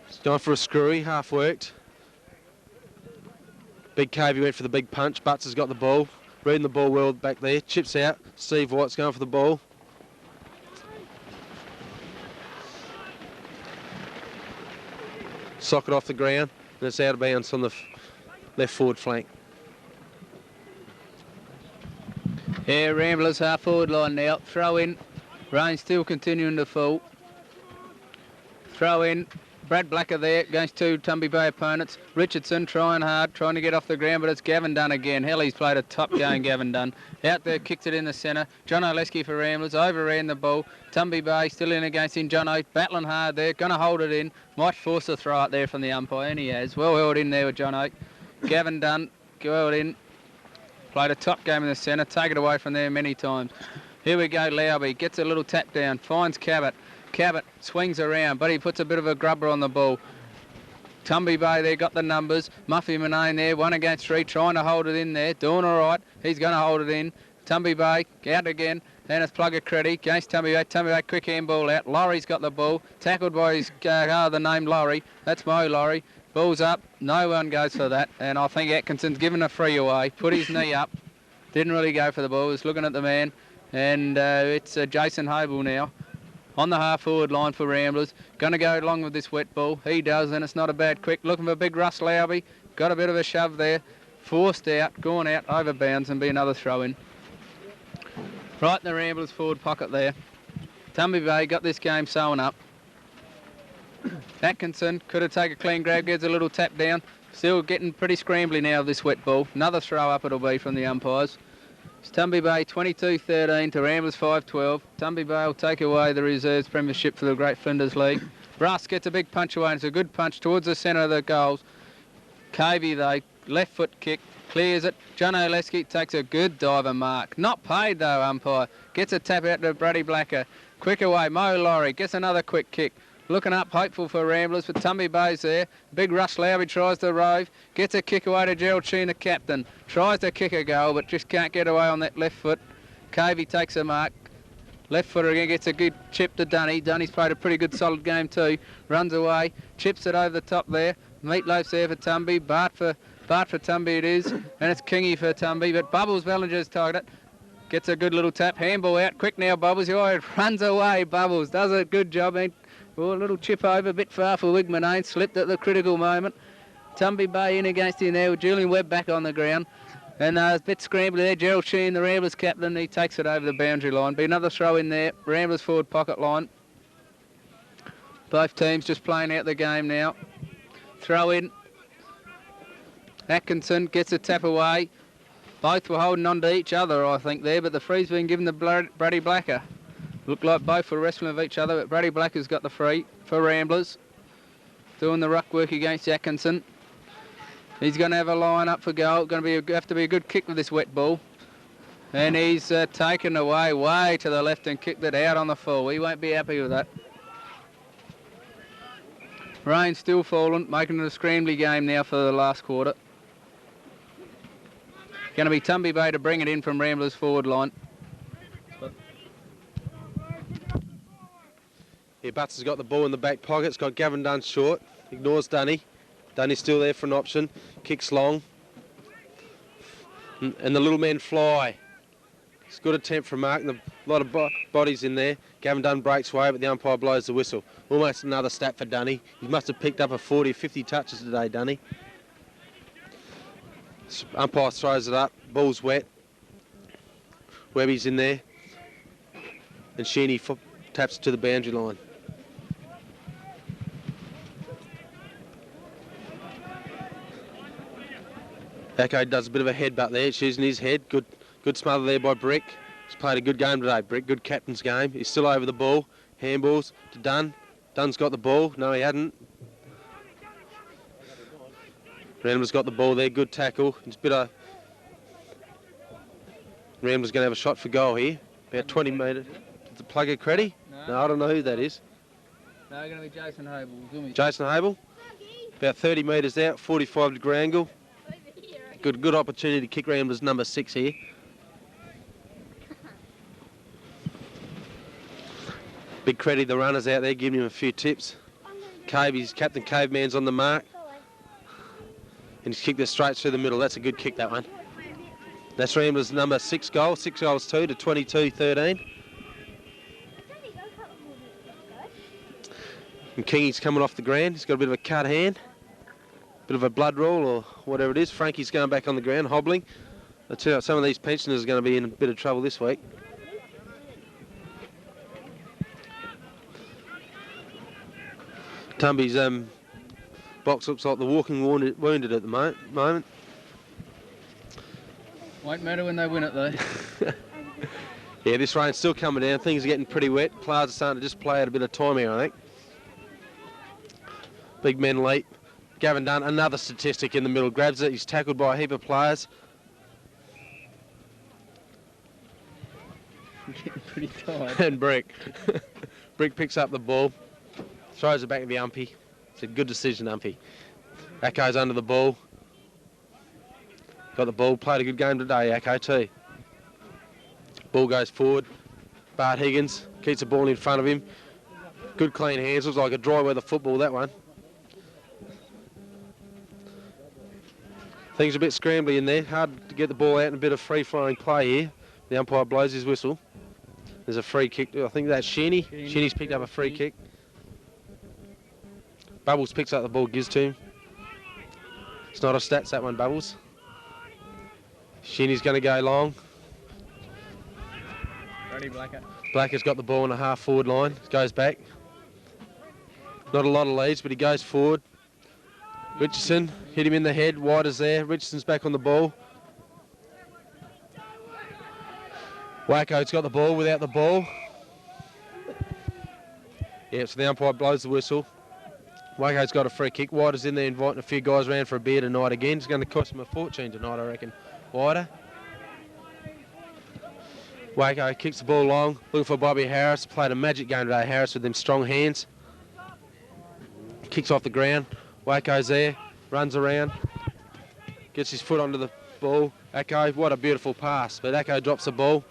He's going for a screwy, half worked. Big Cavey went for the big punch. Butts has got the ball. Reading the ball well back there. Chips out. Steve White's going for the ball. Socket off the ground, and it's out of bounds on the left forward flank. Yeah, Ramblers half forward line now. Throw in. Rain still continuing to fall. Throw in. Brad Blacker there against 2 Tumby Bay opponents. Richardson trying hard, trying to get off the ground, but it's Gavin Dunn again. Hell, he's played a top game, Gavin Dunn. Out there, kicked it in the centre. John Oleski for Ramblers, overran the ball. Tumby Bay still in against him. John O battling hard there, going to hold it in. Might force a throw out there from the umpire, and he has. Well held in there with John O. Gavin Dunn, held in. Played a top game in the centre, take it away from there many times. Here we go, Lowby gets a little tap down, finds Cabot. Cabot swings around, but he puts a bit of a grubber on the ball. Tumby Bay there got the numbers. Muffy Manane there, 1 against 3, trying to hold it in there. Doing all right. He's going to hold it in. Tumby Bay out again. And it's Plugger Creddy against Tumby Bay. Tumby Bay quick handball out. Laurie's got the ball. Tackled by his the name Laurie. That's Mo Laurie. Ball's up. No one goes for that. And I think Atkinson's given a free away. Put his knee up. Didn't really go for the ball. Was looking at the man. And it's Jason Hable now. On the half-forward line for Ramblers. Going to go along with this wet ball. He does, and it's not a bad quick. Looking for big Russ Lowby. Got a bit of a shove there. Forced out, gone out, over bounds, and be another throw-in. Right in the Ramblers forward pocket there. Tumby Bay got this game sewn up. Atkinson could have taken a clean grab, gets a little tap down. Still getting pretty scrambly now, this wet ball. Another throw-up it'll be from the umpires. It's Tumby Bay 22-13 to Ramblers 5-12. Tumby Bay will take away the reserves premiership for the Great Flinders League. Russ gets a big punch away, and it's a good punch towards the centre of the goals. Cavey, though, left foot kick, clears it. John Oleski takes a good diver mark. Not paid, though, umpire. Gets a tap out to Brady Blacker. Quick away, Mo Laurie gets another quick kick. Looking up, hopeful for Ramblers, but Tumby Bay's there. Big rush, Lowry tries to rove. Gets a kick away to Gerald Sheen, the captain. Tries to kick a goal, but just can't get away on that left foot. Cavey takes a mark. Left footer again, gets a good chip to Dunny. Dunny's played a pretty good solid game too. Runs away, chips it over the top there. Meatloaf's there for Tumby. Bart for Tumby it is. And it's Kingy for Tumby, but Bubbles Bellinger's target. Gets a good little tap. Handball out. Quick now, Bubbles. Oh, runs away, Bubbles. Does a good job. Oh, a little chip over, a bit far for Wigman. Slipped at the critical moment. Tumby Bay in against him there with Julian Webb back on the ground. And a bit scrambly there. Gerald Sheen, the Ramblers captain, he takes it over the boundary line. Be another throw in there. Ramblers forward pocket line. Both teams just playing out the game now. Throw in. Atkinson gets a tap away. Both were holding on to each other, I think, there, but the free's been given to Brady Blacker. Looked like both were wrestling with each other, but Brady Blacker's got the free for Ramblers. Doing the ruck work against Atkinson. He's going to have a line up for goal. Going to have to be a good kick with this wet ball. And he's taken away way to the left and kicked it out on the full. He won't be happy with that. Rain still falling, making it a scrambly game now for the last quarter. Going to be Tumby Bay to bring it in from Ramblers forward line. Yeah, Butts has got the ball in the back pocket. It's got Gavin Dunn short. Ignores Dunny. Dunny's still there for an option. Kicks long. And the little men fly. It's a good attempt from Mark. And a lot of bodies in there. Gavin Dunn breaks away, but the umpire blows the whistle. Almost another stat for Dunny. He must have picked up a 40 or 50 touches today, Dunny. Umpire throws it up. Ball's wet. Webby's in there. And Sheeny taps it to the boundary line. Echo does a bit of a headbutt there. It's using his head. Good smother there by Brick. He's played a good game today, Brick. Good captain's game. He's still over the ball. Handballs to Dunn. Dunn's got the ball. No, he hadn't. Ramblers got the ball there. Good tackle. It's a bit of... Ramblers going to have a shot for goal here. About 20 metres. Is the plugger Creddy? No, I don't know who that is. No, going to be Jason Hable. Jason Hable. About 30 metres out. 45-degree angle. Good opportunity to kick Ramblers number 6 here. Big credit the runners out there, giving him a few tips. Captain Caveman's on the mark. And he's kicked it straight through the middle. That's a good kick, that one. That's Ramblers number 6 goal. 6 goals 2 to 22-13. And Kingy's coming off the ground. He's got a bit of a cut hand. Bit of a blood roll or whatever it is. Frankie's going back on the ground, hobbling. I tell you what, some of these pensioners are going to be in a bit of trouble this week. Tumby's box looks like the walking wounded at the moment. Won't matter when they win it though. Yeah, this rain's still coming down. Things are getting pretty wet. Players are starting to just play out a bit of time here, I think. Big men leap. Gavin Dunn, another statistic in the middle, grabs it. He's tackled by a heap of players. Getting pretty tired. And Brick. Brick picks up the ball, throws it back to the umpy. It's a good decision, umpy. Acco's under the ball. Got the ball, played a good game today, Acco too. Ball goes forward. Bart Higgins keeps the ball in front of him. Good clean hands, looks like a dry weather football, that one. Things are a bit scrambly in there. Hard to get the ball out in a bit of free-flowing play here. The umpire blows his whistle. There's a free kick. I think that's Sheeny. Sheeny's picked up a free kick. Bubbles picks up the ball, gives to him. It's not a stats, that one, Bubbles. Sheeny's going to go long. Ready, Blacker. Blacker's got the ball on the half-forward line. Goes back. Not a lot of leads, but he goes forward. Richardson hit him in the head. White there. Richardson's back on the ball. Wacko's got the ball without the ball. Yeah, so the umpire blows the whistle. Wacko's got a free kick. White is in there inviting a few guys around for a beer tonight again. It's going to cost him a fortune tonight, I reckon. Whiter. Wacko kicks the ball long. Looking for Bobby Harris. Played a magic game today, Harris, with them strong hands. Kicks off the ground. Wacko's there, runs around, gets his foot onto the ball. Acco, what a beautiful pass, but Acco drops the ball.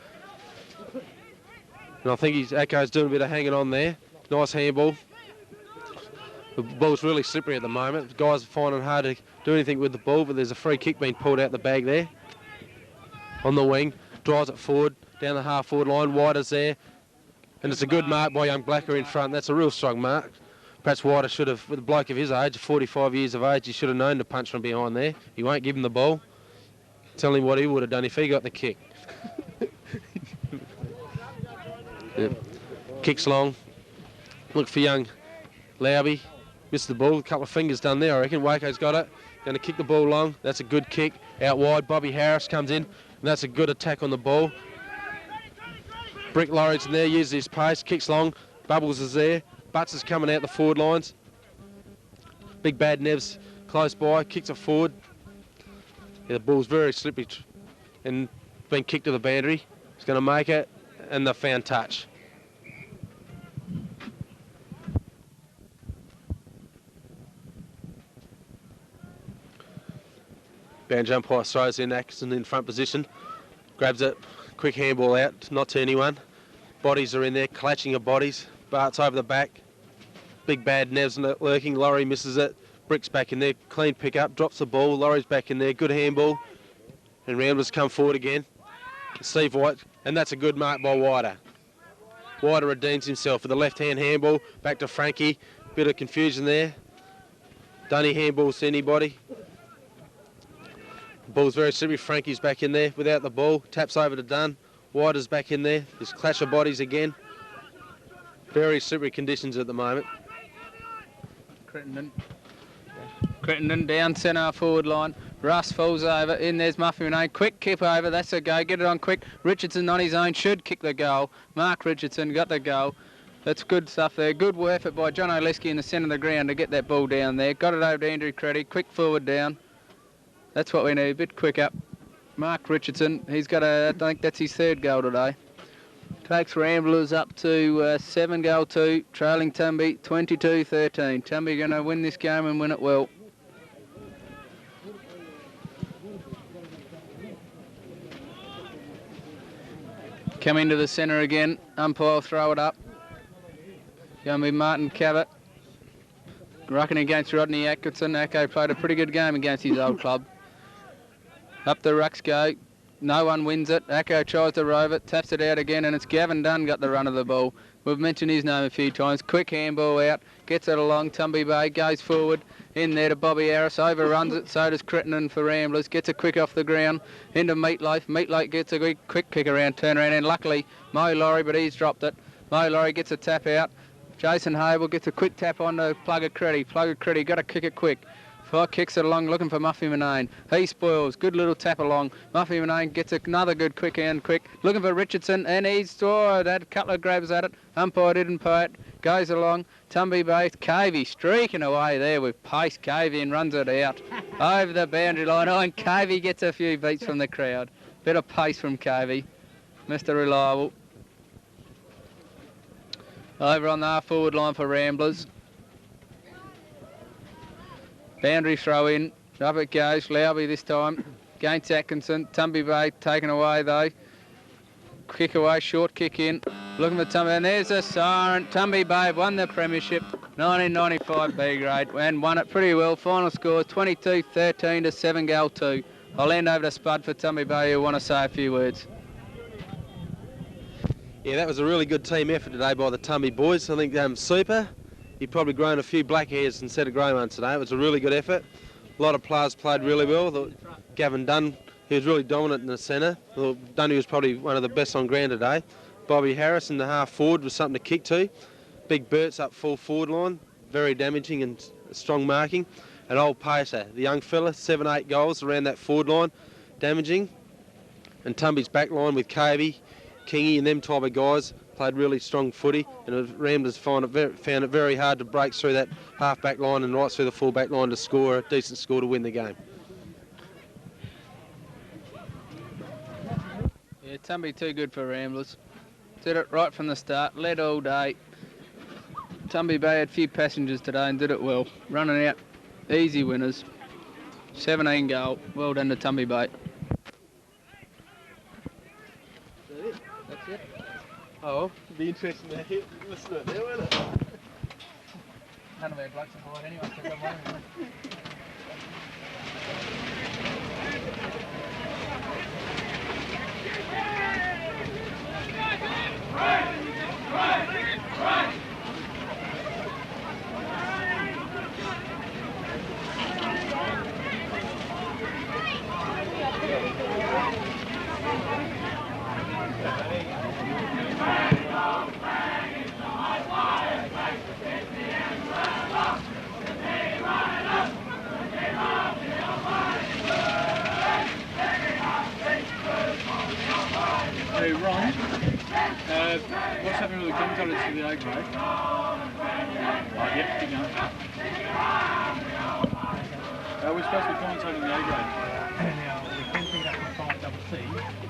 And I think Acco's doing a bit of hanging on there. Nice handball. The ball's really slippery at the moment. The guys are finding it hard to do anything with the ball, but there's a free kick being pulled out the bag there. On the wing, drives it forward, down the half-forward line. Whiter's there, and it's a good mark by young Blacker in front. That's a real strong mark. Perhaps Whiter should have, with a bloke of his age, 45 years of age, he should have known to punch from behind there. He won't give him the ball. Tell him what he would have done if he got the kick. Yep. Kicks long. Look for young Lauby. Missed the ball. A couple of fingers done there, I reckon. Waco's got it. Going to kick the ball long. That's a good kick. Out wide, Bobby Harris comes in. And that's a good attack on the ball. Brick Lawrence in there, uses his pace. Kicks long. Bubbles is there. Butts is coming out the forward lines. Big Bad Nev's close by, kicks it forward. Yeah, the ball's very slippery and been kicked to the boundary. He's going to make it, and the found touch. Boundary umpire throws in Atkinson in front position. Grabs it, quick handball out, not to anyone. Bodies are in there, clutching of bodies. Bart's over the back. Big Bad Nev's lurking. Laurie misses it. Brick's back in there. Clean pick up. Drops the ball. Laurie's back in there. Good handball. And Ramblers come forward again. Steve White. And that's a good mark by Whiter. Wider redeems himself with a left-hand handball. Back to Frankie. Bit of confusion there. Dunny handballs to anybody. The ball's very slippery. Frankie's back in there without the ball. Taps over to Dunn. Wider's back in there. There's clash of bodies again. Very slippery conditions at the moment. Crittenden down centre forward line. Russ falls over. In there's Muffy Renee. Quick kip over. That's a go. Get it on quick. Richardson on his own should kick the goal. Mark Richardson got the goal. That's good stuff there. Good effort by John Oleski in the centre of the ground to get that ball down there. Got it over to Andrew Creddy. Quick forward down. That's what we need. A bit quick up. Mark Richardson. He's got I think that's his third goal today. Takes Ramblers up to 7-2, trailing Tumby 22-13. Tumby going to win this game and win it well. Come into the centre again. Umpire throw it up. Going to be Martin Cabot. Rucking against Rodney Atkinson. Acco played a pretty good game against his old club. Up the rucks go. No one wins it. Acco tries to rove it, taps it out again, and it's Gavin Dunn got the run of the ball. We've mentioned his name a few times. Quick handball out, gets it along. Tumby Bay goes forward in there to Bobby Harris, overruns it. So does Crittenden for Ramblers. Gets it quick off the ground into Meatloaf. Meatloaf gets a quick kick around, turn around, and luckily Mo Laurie, but he's dropped it. Mo Laurie gets a tap out. Jason Hable gets a quick tap on to Plugger Creddy. Plugger Creddy got to kick it quick. Kicks it along, looking for Muffy Manane. He spoils. Good little tap along. Muffy Manane gets another good quick and quick. Looking for Richardson, and he's had a couple of grabs at it. Umpire didn't pay it. Goes along. Tumby Bay. Cavey streaking away there with pace. Cavey and runs it out over the boundary line. Oh, and Cavey gets a few beats from the crowd. Bit of pace from Cavey. Mr. Reliable. Over on the half forward line for Ramblers. Boundary throw in, up it goes, Lowby this time, against Atkinson, Tumby Bay taken away though, kick away, short kick in, looking for Tumby, and there's a siren. Tumby Bay won the premiership, 1995 B grade, and won it pretty well. Final score 22-13 to 7-2. I'll hand over to Spud for Tumby Bay who want to say a few words. Yeah, that was a really good team effort today by the Tumby boys. I think Super. He'd probably grown a few black hairs instead of grey ones today. It was a really good effort. A lot of players played really well. Gavin Dunn, he was really dominant in the centre. Dunny was probably one of the best on ground today. Bobby Harris in the half forward was something to kick to. Big Bert's up full forward line, very damaging and strong marking. And old Pacer, the young fella, 7-8 goals around that forward line, damaging. And Tumby's back line with Cavey, Kingy and them type of guys played really strong footy, and the Ramblers found it very hard to break through that half-back line and right through the full-back line to score a decent score to win the game. Yeah, Tumby too good for Ramblers. Did it right from the start, led all day. Tumby Bay had a few passengers today and did it well. Running out, easy winners. 17 goal, well done to Tumby Bay. That's it. Oh, it'd be interesting to listen to it there, won't it? None of our blokes are hard anyway, so come on. Hey Ron, what's happening with the commentators for the A grade? Yep, keep going. We're supposed to be commentating the A grade. Now, we can pick it up from 5CC,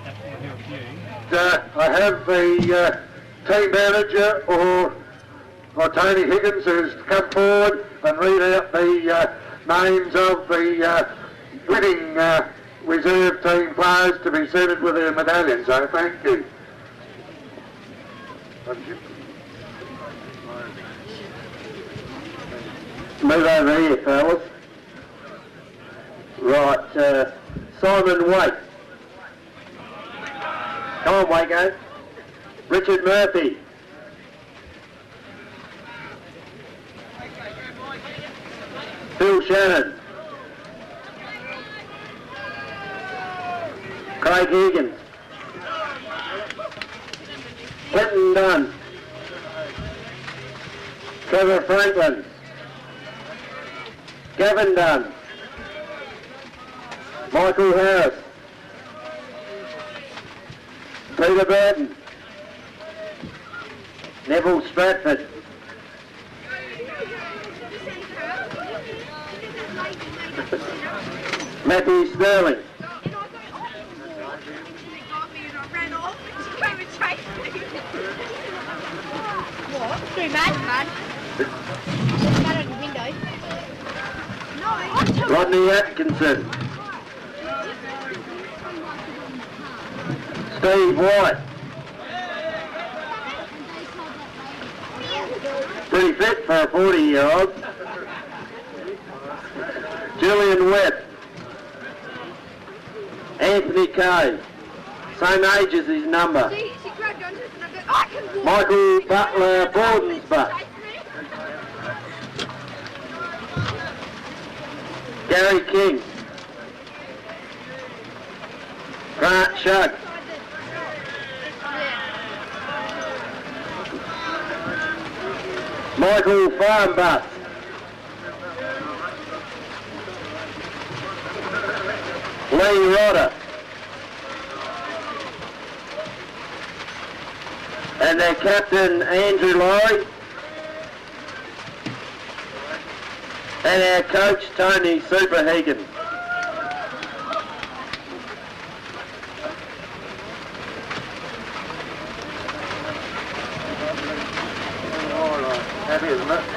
that's what we're here. I have the team manager or Tony Higgins who's come forward and read out the names of the winning reserve team players to be seated with their medallions, so thank you. Move over here, fellas. Right, Simon Waite. Come on, Waco. Richard Murphy. Phil Shannon. Craig Higgins. Clinton Dunn. Trevor Franklin. Gavin Dunn. Michael Harris. Peter Burton. Neville Stratford. Matthew Sterling. Too mad, man. Mad on your window. No. Rodney Atkinson. Steve White. Pretty fit for a 40-year-old. Julian Webb. Anthony Kay. Same age as his number. She grabbed onto us and I go, I can walk. Michael Butler Bordensbutt. Gary King. Grant Shug. Michael Farnbutt. Lee Rodder. And their captain, Andrew Laurie. And our coach, Tony Superhegan. All right, happy, isn't it?